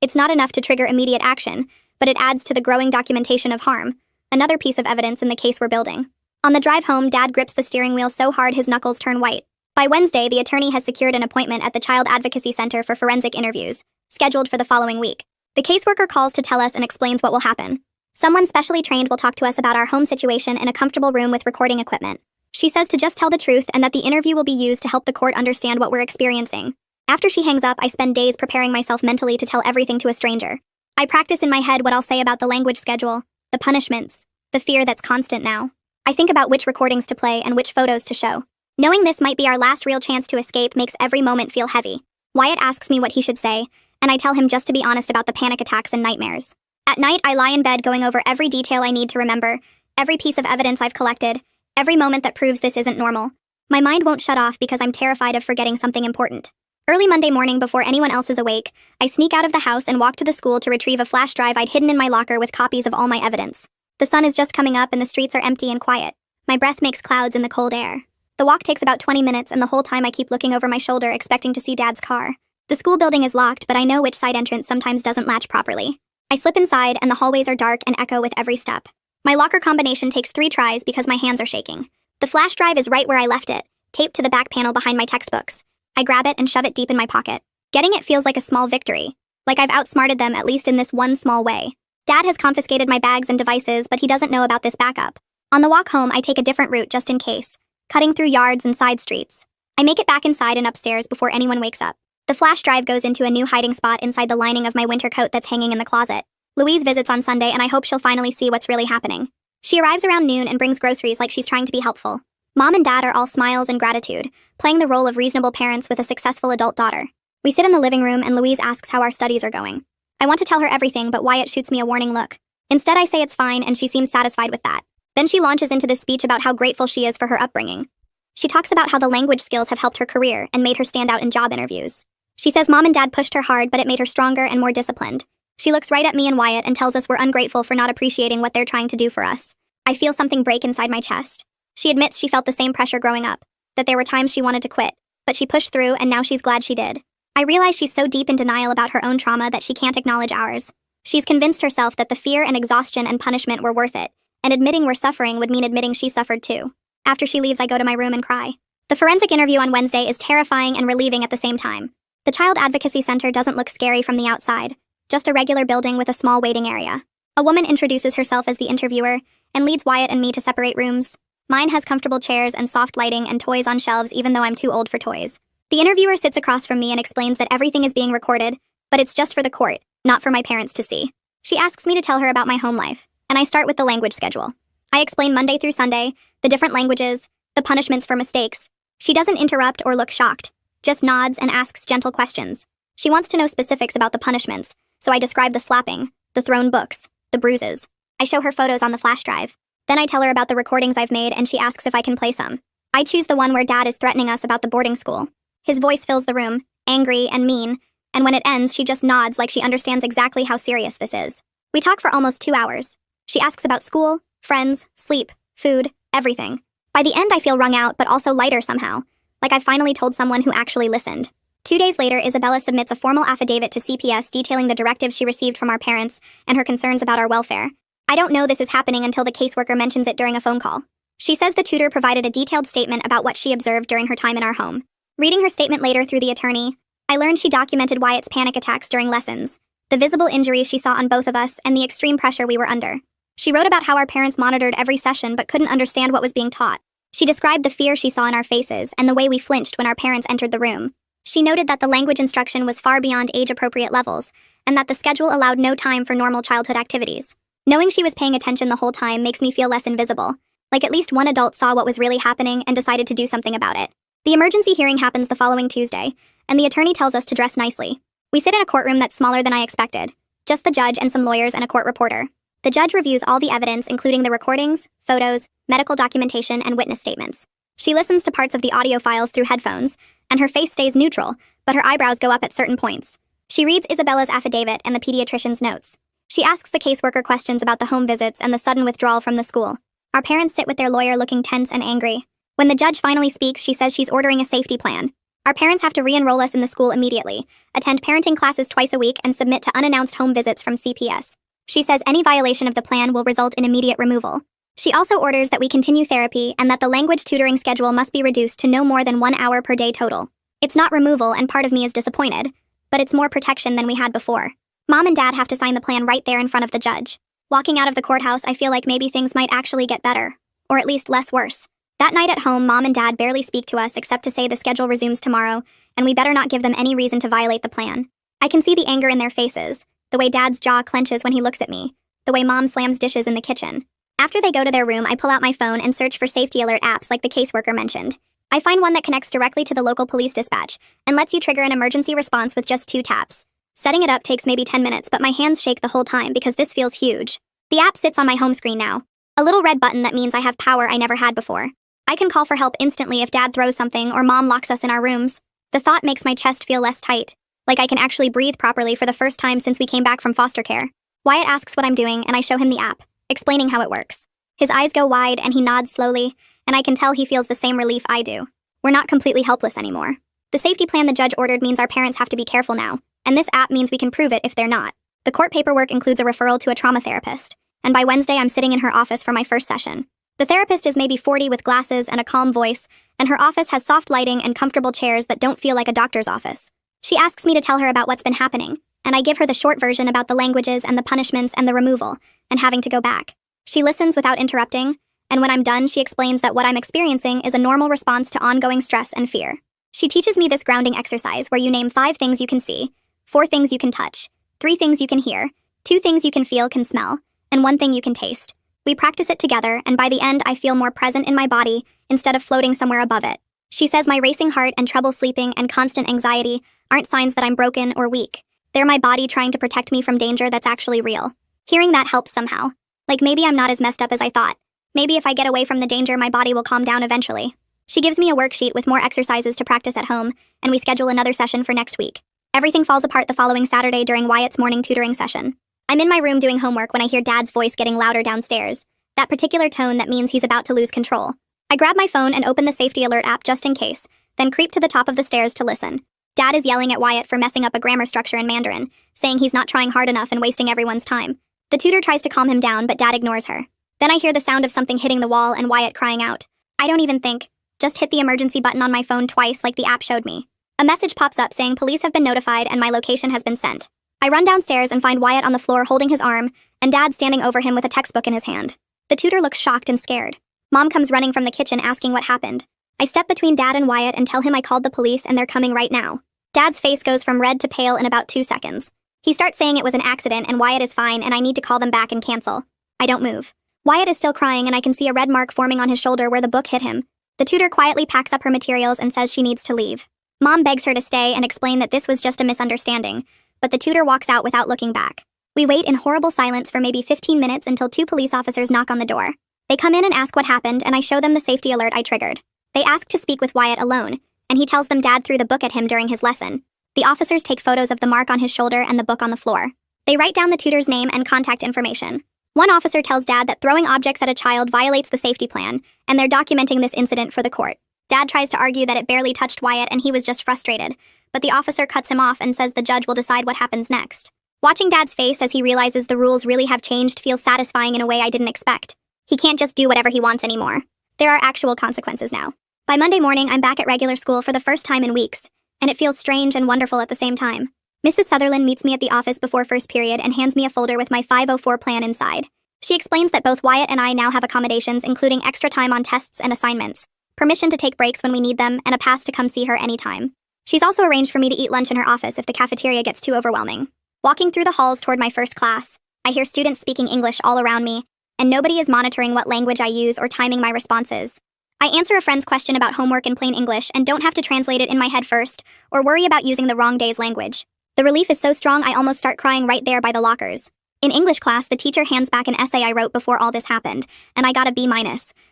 It's not enough to trigger immediate action, but it adds to the growing documentation of harm, another piece of evidence in the case we're building. On the drive home, Dad grips the steering wheel so hard his knuckles turn white. By Wednesday, the attorney has secured an appointment at the Child Advocacy Center for forensic interviews, scheduled for the following week. The caseworker calls to tell us and explains what will happen. Someone specially trained will talk to us about our home situation in a comfortable room with recording equipment. She says to just tell the truth and that the interview will be used to help the court understand what we're experiencing. After she hangs up, I spend days preparing myself mentally to tell everything to a stranger. I practice in my head what I'll say about the language schedule, the punishments, the fear that's constant now. I think about which recordings to play and which photos to show. Knowing this might be our last real chance to escape makes every moment feel heavy. Wyatt asks me what he should say, and I tell him just to be honest about the panic attacks and nightmares. At night, I lie in bed going over every detail I need to remember, every piece of evidence I've collected, every moment that proves this isn't normal. My mind won't shut off because I'm terrified of forgetting something important. Early Monday morning, before anyone else is awake, I sneak out of the house and walk to the school to retrieve a flash drive I'd hidden in my locker with copies of all my evidence. The sun is just coming up and the streets are empty and quiet. My breath makes clouds in the cold air. The walk takes about 20 minutes and the whole time I keep looking over my shoulder expecting to see Dad's car. The school building is locked, but I know which side entrance sometimes doesn't latch properly. I slip inside and the hallways are dark and echo with every step. My locker combination takes 3 tries because my hands are shaking. The flash drive is right where I left it, taped to the back panel behind my textbooks. I grab it and shove it deep in my pocket. Getting it feels like a small victory, like I've outsmarted them at least in this one small way. Dad has confiscated my bags and devices, but he doesn't know about this backup. On the walk home, I take a different route just in case, cutting through yards and side streets. I make it back inside and upstairs before anyone wakes up. The flash drive goes into a new hiding spot inside the lining of my winter coat that's hanging in the closet. Louise visits on Sunday and I hope she'll finally see what's really happening. She arrives around noon and brings groceries like she's trying to be helpful. Mom and Dad are all smiles and gratitude, playing the role of reasonable parents with a successful adult daughter. We sit in the living room and Louise asks how our studies are going. I want to tell her everything, but Wyatt shoots me a warning look. Instead, I say it's fine and she seems satisfied with that. Then she launches into this speech about how grateful she is for her upbringing. She talks about how the language skills have helped her career and made her stand out in job interviews. She says Mom and Dad pushed her hard, but it made her stronger and more disciplined. She looks right at me and Wyatt and tells us we're ungrateful for not appreciating what they're trying to do for us. I feel something break inside my chest. She admits she felt the same pressure growing up, that there were times she wanted to quit, but she pushed through and now she's glad she did. I realize she's so deep in denial about her own trauma that she can't acknowledge ours. She's convinced herself that the fear and exhaustion and punishment were worth it, and admitting we're suffering would mean admitting she suffered too. After she leaves, I go to my room and cry. The forensic interview on Wednesday is terrifying and relieving at the same time. The Child Advocacy Center doesn't look scary from the outside, just a regular building with a small waiting area. A woman introduces herself as the interviewer and leads Wyatt and me to separate rooms. Mine has comfortable chairs and soft lighting and toys on shelves, even though I'm too old for toys. The interviewer sits across from me and explains that everything is being recorded, but it's just for the court, not for my parents to see. She asks me to tell her about my home life, and I start with the language schedule. I explain Monday through Sunday, the different languages, the punishments for mistakes. She doesn't interrupt or look shocked, just nods and asks gentle questions. She wants to know specifics about the punishments, so I describe the slapping, the thrown books, the bruises. I show her photos on the flash drive. Then I tell her about the recordings I've made and she asks if I can play some. I choose the one where Dad is threatening us about the boarding school. His voice fills the room, angry and mean, and when it ends, she just nods like she understands exactly how serious this is. We talk for almost 2 hours. She asks about school, friends, sleep, food, everything. By the end, I feel wrung out, but also lighter somehow, like I've finally told someone who actually listened. 2 days later, Isabella submits a formal affidavit to CPS detailing the directives she received from our parents and her concerns about our welfare. I don't know this is happening until the caseworker mentions it during a phone call. She says the tutor provided a detailed statement about what she observed during her time in our home. Reading her statement later through the attorney, I learned she documented Wyatt's panic attacks during lessons, the visible injuries she saw on both of us, and the extreme pressure we were under. She wrote about how our parents monitored every session but couldn't understand what was being taught. She described the fear she saw in our faces and the way we flinched when our parents entered the room. She noted that the language instruction was far beyond age-appropriate levels, and that the schedule allowed no time for normal childhood activities. Knowing she was paying attention the whole time makes me feel less invisible, like at least one adult saw what was really happening and decided to do something about it. The emergency hearing happens the following Tuesday, and the attorney tells us to dress nicely. We sit in a courtroom that's smaller than I expected, just the judge and some lawyers and a court reporter. The judge reviews all the evidence, including the recordings, photos, medical documentation, and witness statements. She listens to parts of the audio files through headphones, and her face stays neutral, but her eyebrows go up at certain points. She reads Isabella's affidavit and the pediatrician's notes. She asks the caseworker questions about the home visits and the sudden withdrawal from the school. Our parents sit with their lawyer looking tense and angry. When the judge finally speaks, she says she's ordering a safety plan. Our parents have to re-enroll us in the school immediately, attend parenting classes twice a week, and submit to unannounced home visits from CPS. She says any violation of the plan will result in immediate removal. She also orders that we continue therapy and that the language tutoring schedule must be reduced to no more than 1 hour per day total. It's not removal, and part of me is disappointed, but it's more protection than we had before. Mom and Dad have to sign the plan right there in front of the judge. Walking out of the courthouse, I feel like maybe things might actually get better, or at least less worse. That night at home, Mom and Dad barely speak to us except to say the schedule resumes tomorrow, and we better not give them any reason to violate the plan. I can see the anger in their faces, the way Dad's jaw clenches when he looks at me, the way Mom slams dishes in the kitchen. After they go to their room, I pull out my phone and search for safety alert apps like the caseworker mentioned. I find one that connects directly to the local police dispatch and lets you trigger an emergency response with just 2 taps. Setting it up takes maybe 10 minutes, but my hands shake the whole time because this feels huge. The app sits on my home screen now. A little red button that means I have power I never had before. I can call for help instantly if Dad throws something or Mom locks us in our rooms. The thought makes my chest feel less tight, like I can actually breathe properly for the first time since we came back from foster care. Wyatt asks what I'm doing, and I show him the app, explaining how it works. His eyes go wide and he nods slowly, and I can tell he feels the same relief I do. We're not completely helpless anymore. The safety plan the judge ordered means our parents have to be careful now, and this app means we can prove it if they're not. The court paperwork includes a referral to a trauma therapist, and by Wednesday I'm sitting in her office for my first session. The therapist is maybe 40 with glasses and a calm voice, and her office has soft lighting and comfortable chairs that don't feel like a doctor's office. She asks me to tell her about what's been happening, and I give her the short version about the languages and the punishments and the removal, and having to go back. She listens without interrupting, and when I'm done, she explains that what I'm experiencing is a normal response to ongoing stress and fear. She teaches me this grounding exercise where you name 5 things you can see, 4 things you can touch, 3 things you can hear, 2 things you can feel, can smell, and 1 thing you can taste. We practice it together, and by the end, I feel more present in my body instead of floating somewhere above it. She says my racing heart and trouble sleeping and constant anxiety aren't signs that I'm broken or weak. They're my body trying to protect me from danger that's actually real. Hearing that helps somehow. Like maybe I'm not as messed up as I thought. Maybe if I get away from the danger, my body will calm down eventually. She gives me a worksheet with more exercises to practice at home, and we schedule another session for next week. Everything falls apart the following Saturday during Wyatt's morning tutoring session. I'm in my room doing homework when I hear Dad's voice getting louder downstairs, that particular tone that means he's about to lose control. I grab my phone and open the safety alert app just in case, then creep to the top of the stairs to listen. Dad is yelling at Wyatt for messing up a grammar structure in Mandarin, saying he's not trying hard enough and wasting everyone's time. The tutor tries to calm him down, but Dad ignores her. Then I hear the sound of something hitting the wall and Wyatt crying out. I don't even think. Just hit the emergency button on my phone twice like the app showed me. A message pops up saying police have been notified and my location has been sent. I run downstairs and find Wyatt on the floor holding his arm, and Dad standing over him with a textbook in his hand. The tutor looks shocked and scared. Mom comes running from the kitchen asking what happened. I step between Dad and Wyatt and tell him I called the police and they're coming right now. Dad's face goes from red to pale in about 2 seconds. He starts saying it was an accident and Wyatt is fine and I need to call them back and cancel. I don't move. Wyatt is still crying and I can see a red mark forming on his shoulder where the book hit him. The tutor quietly packs up her materials and says she needs to leave. Mom begs her to stay and explain that this was just a misunderstanding, but the tutor walks out without looking back. We wait in horrible silence for maybe 15 minutes until 2 police officers knock on the door. They come in and ask what happened and I show them the safety alert I triggered. They ask to speak with Wyatt alone, and he tells them Dad threw the book at him during his lesson. The officers take photos of the mark on his shoulder and the book on the floor. They write down the tutor's name and contact information. One officer tells Dad that throwing objects at a child violates the safety plan, and they're documenting this incident for the court. Dad tries to argue that it barely touched Wyatt and he was just frustrated, but the officer cuts him off and says the judge will decide what happens next. Watching Dad's face as he realizes the rules really have changed feels satisfying in a way I didn't expect. He can't just do whatever he wants anymore. There are actual consequences now. By Monday morning, I'm back at regular school for the first time in weeks, and it feels strange and wonderful at the same time. Mrs. Sutherland meets me at the office before first period and hands me a folder with my 504 plan inside. She explains that both Wyatt and I now have accommodations including extra time on tests and assignments, permission to take breaks when we need them, and a pass to come see her anytime. She's also arranged for me to eat lunch in her office if the cafeteria gets too overwhelming. Walking through the halls toward my first class, I hear students speaking English all around me, and nobody is monitoring what language I use or timing my responses. I answer a friend's question about homework in plain English and don't have to translate it in my head first, or worry about using the wrong day's language. The relief is so strong I almost start crying right there by the lockers. In English class, the teacher hands back an essay I wrote before all this happened, and I got a B-,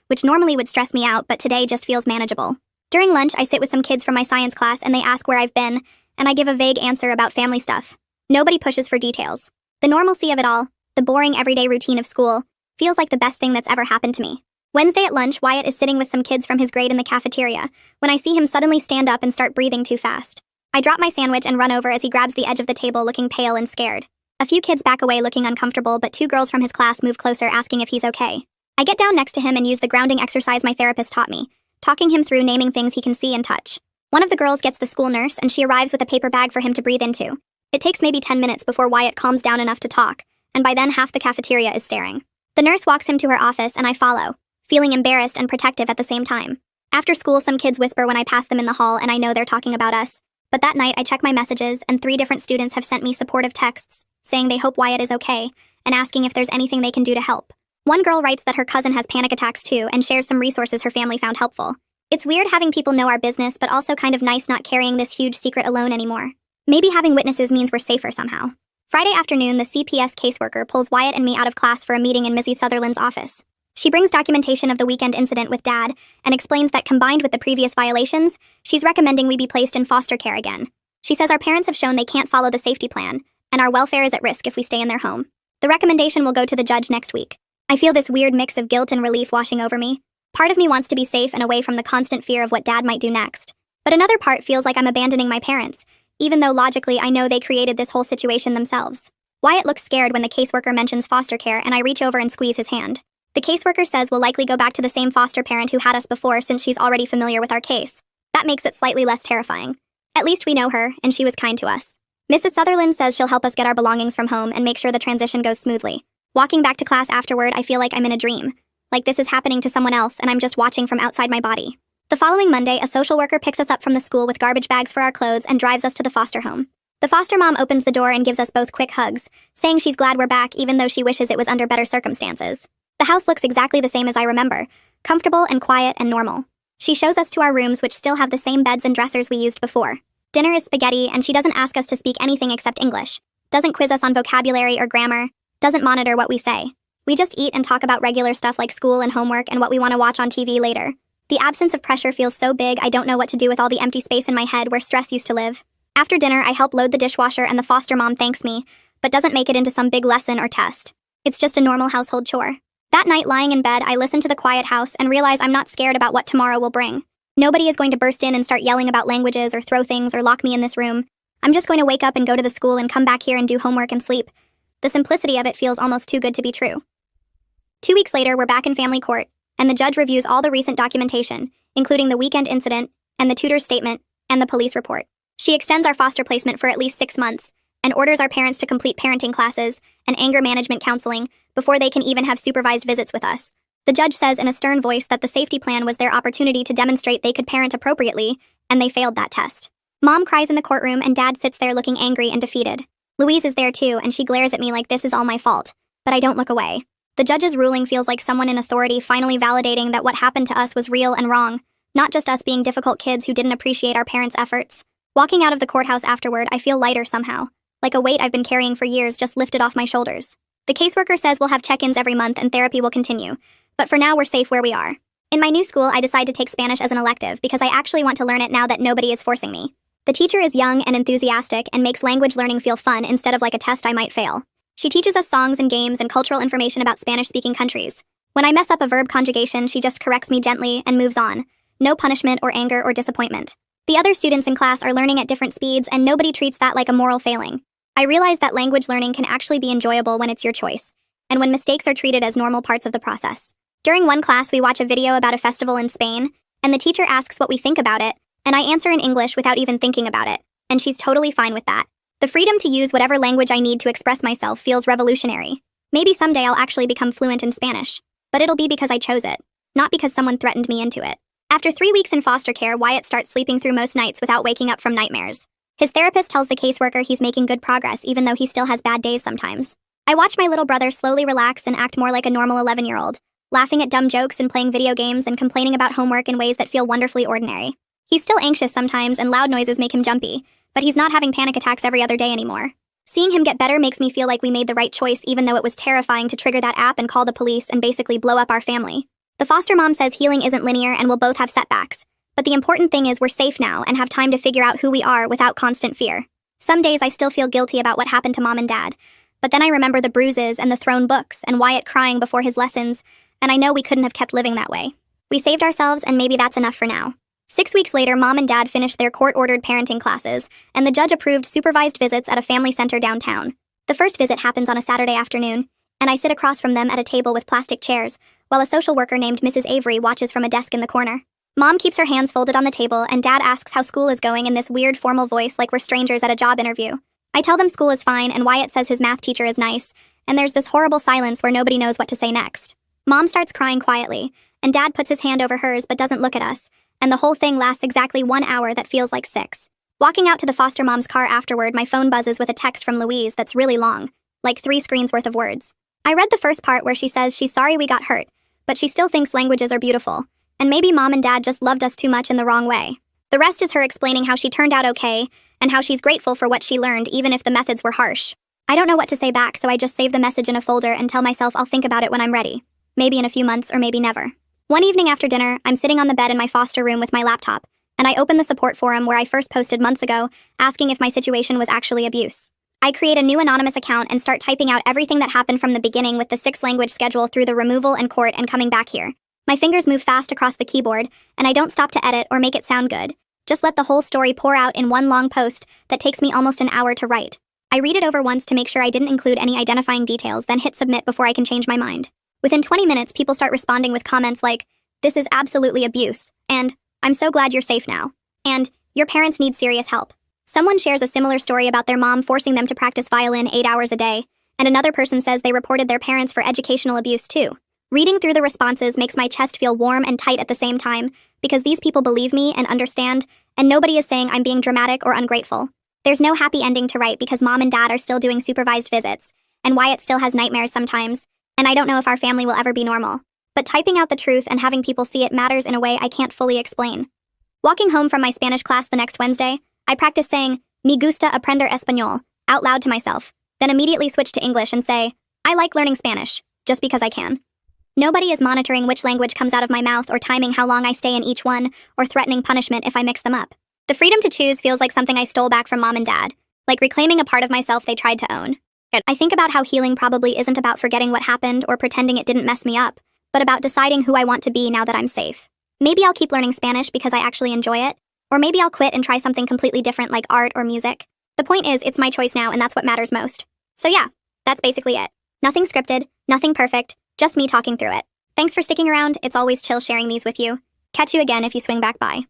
which normally would stress me out, but today just feels manageable. During lunch, I sit with some kids from my science class and they ask where I've been, and I give a vague answer about family stuff. Nobody pushes for details. The normalcy of it all, the boring everyday routine of school, feels like the best thing that's ever happened to me. Wednesday at lunch, Wyatt is sitting with some kids from his grade in the cafeteria, when I see him suddenly stand up and start breathing too fast. I drop my sandwich and run over as he grabs the edge of the table looking pale and scared. A few kids back away looking uncomfortable, but 2 girls from his class move closer asking if he's okay. I get down next to him and use the grounding exercise my therapist taught me, talking him through naming things he can see and touch. One of the girls gets the school nurse and she arrives with a paper bag for him to breathe into. It takes maybe 10 minutes before Wyatt calms down enough to talk, and by then half the cafeteria is staring. The nurse walks him to her office and I follow, feeling embarrassed and protective at the same time. After school, some kids whisper when I pass them in the hall and I know they're talking about us. But that night I check my messages and 3 different students have sent me supportive texts, saying they hope Wyatt is okay, and asking if there's anything they can do to help. One girl writes that her cousin has panic attacks too and shares some resources her family found helpful. It's weird having people know our business, but also kind of nice not carrying this huge secret alone anymore. Maybe having witnesses means we're safer somehow. Friday afternoon, the CPS caseworker pulls Wyatt and me out of class for a meeting in Mrs. Sutherland's office. She brings documentation of the weekend incident with Dad and explains that combined with the previous violations, she's recommending we be placed in foster care again. She says our parents have shown they can't follow the safety plan, and our welfare is at risk if we stay in their home. The recommendation will go to the judge next week. I feel this weird mix of guilt and relief washing over me. Part of me wants to be safe and away from the constant fear of what Dad might do next. But another part feels like I'm abandoning my parents, even though logically I know they created this whole situation themselves. Wyatt looks scared when the caseworker mentions foster care and I reach over and squeeze his hand. The caseworker says we'll likely go back to the same foster parent who had us before since she's already familiar with our case. That makes it slightly less terrifying. At least we know her, and she was kind to us. Mrs. Sutherland says she'll help us get our belongings from home and make sure the transition goes smoothly. Walking back to class afterward, I feel like I'm in a dream. Like this is happening to someone else and I'm just watching from outside my body. The following Monday, a social worker picks us up from the school with garbage bags for our clothes and drives us to the foster home. The foster mom opens the door and gives us both quick hugs, saying she's glad we're back even though she wishes it was under better circumstances. The house looks exactly the same as I remember, comfortable and quiet and normal. She shows us to our rooms which still have the same beds and dressers we used before. Dinner is spaghetti and she doesn't ask us to speak anything except English, doesn't quiz us on vocabulary or grammar, doesn't monitor what we say. We just eat and talk about regular stuff like school and homework and what we want to watch on TV later. The absence of pressure feels so big I don't know what to do with all the empty space in my head where stress used to live. After dinner, I help load the dishwasher and the foster mom thanks me, but doesn't make it into some big lesson or test. It's just a normal household chore. That night, lying in bed, I listen to the quiet house and realize I'm not scared about what tomorrow will bring. Nobody is going to burst in and start yelling about languages or throw things or lock me in this room. I'm just going to wake up and go to the school and come back here and do homework and sleep. The simplicity of it feels almost too good to be true. 2 weeks later, we're back in family court, and the judge reviews all the recent documentation, including the weekend incident, and the tutor's statement, and the police report. She extends our foster placement for at least 6 months, and orders our parents to complete parenting classes and anger management counseling before they can even have supervised visits with us. The judge says in a stern voice that the safety plan was their opportunity to demonstrate they could parent appropriately, and they failed that test. Mom cries in the courtroom, and Dad sits there looking angry and defeated. Louise is there too, and she glares at me like this is all my fault, but I don't look away. The judge's ruling feels like someone in authority finally validating that what happened to us was real and wrong, not just us being difficult kids who didn't appreciate our parents' efforts. Walking out of the courthouse afterward, I feel lighter somehow, like a weight I've been carrying for years just lifted off my shoulders. The caseworker says we'll have check-ins every month and therapy will continue, but for now we're safe where we are. In my new school, I decide to take Spanish as an elective because I actually want to learn it now that nobody is forcing me. The teacher is young and enthusiastic and makes language learning feel fun instead of like a test I might fail. She teaches us songs and games and cultural information about Spanish-speaking countries. When I mess up a verb conjugation, she just corrects me gently and moves on. No punishment or anger or disappointment. The other students in class are learning at different speeds, and nobody treats that like a moral failing. I realize that language learning can actually be enjoyable when it's your choice, and when mistakes are treated as normal parts of the process. During one class, we watch a video about a festival in Spain, and the teacher asks what we think about it, and I answer in English without even thinking about it, and she's totally fine with that. The freedom to use whatever language I need to express myself feels revolutionary. Maybe someday I'll actually become fluent in Spanish, but it'll be because I chose it, not because someone threatened me into it. After 3 weeks in foster care, Wyatt starts sleeping through most nights without waking up from nightmares. His therapist tells the caseworker he's making good progress even though he still has bad days sometimes. I watch my little brother slowly relax and act more like a normal 11-year-old, laughing at dumb jokes and playing video games and complaining about homework in ways that feel wonderfully ordinary. He's still anxious sometimes and loud noises make him jumpy, but he's not having panic attacks every other day anymore. Seeing him get better makes me feel like we made the right choice even though it was terrifying to trigger that app and call the police and basically blow up our family. The foster mom says healing isn't linear and we'll both have setbacks, but the important thing is we're safe now and have time to figure out who we are without constant fear. Some days I still feel guilty about what happened to Mom and Dad, but then I remember the bruises and the thrown books and Wyatt crying before his lessons, and I know we couldn't have kept living that way. We saved ourselves, and maybe that's enough for now. 6 weeks later, Mom and Dad finished their court-ordered parenting classes, and the judge approved supervised visits at a family center downtown. The first visit happens on a Saturday afternoon, and I sit across from them at a table with plastic chairs, while a social worker named Mrs. Avery watches from a desk in the corner. Mom keeps her hands folded on the table, and Dad asks how school is going in this weird formal voice like we're strangers at a job interview. I tell them school is fine, and Wyatt says his math teacher is nice, and there's this horrible silence where nobody knows what to say next. Mom starts crying quietly, and Dad puts his hand over hers but doesn't look at us, and the whole thing lasts exactly 1 hour that feels like 6. Walking out to the foster mom's car afterward, my phone buzzes with a text from Louise that's really long, like 3 screens worth of words. I read the first part where she says she's sorry we got hurt, but she still thinks languages are beautiful, and maybe Mom and Dad just loved us too much in the wrong way. The rest is her explaining how she turned out okay, and how she's grateful for what she learned even if the methods were harsh. I don't know what to say back, so I just save the message in a folder and tell myself I'll think about it when I'm ready. Maybe in a few months or maybe never. One evening after dinner, I'm sitting on the bed in my foster room with my laptop, and I open the support forum where I first posted months ago, asking if my situation was actually abuse. I create a new anonymous account and start typing out everything that happened from the beginning with the 6-language schedule through the removal and court and coming back here. My fingers move fast across the keyboard, and I don't stop to edit or make it sound good. Just let the whole story pour out in one long post that takes me almost an hour to write. I read it over once to make sure I didn't include any identifying details, then hit submit before I can change my mind. Within 20 minutes, people start responding with comments like, "This is absolutely abuse," and "I'm so glad you're safe now," and "Your parents need serious help." Someone shares a similar story about their mom forcing them to practice violin 8 hours a day, and another person says they reported their parents for educational abuse too. Reading through the responses makes my chest feel warm and tight at the same time, because these people believe me and understand, and nobody is saying I'm being dramatic or ungrateful. There's no happy ending to write because Mom and Dad are still doing supervised visits, and Wyatt still has nightmares sometimes, and I don't know if our family will ever be normal. But typing out the truth and having people see it matters in a way I can't fully explain. Walking home from my Spanish class the next Wednesday, I practice saying, "Me gusta aprender español," out loud to myself, then immediately switch to English and say, "I like learning Spanish," just because I can. Nobody is monitoring which language comes out of my mouth or timing how long I stay in each one or threatening punishment if I mix them up. The freedom to choose feels like something I stole back from Mom and Dad, like reclaiming a part of myself they tried to own. I think about how healing probably isn't about forgetting what happened or pretending it didn't mess me up, but about deciding who I want to be now that I'm safe. Maybe I'll keep learning Spanish because I actually enjoy it, or maybe I'll quit and try something completely different like art or music. The point is, it's my choice now, and that's what matters most. So yeah, that's basically it. Nothing scripted, nothing perfect, just me talking through it. Thanks for sticking around. It's always chill sharing these with you. Catch you again if you swing back by.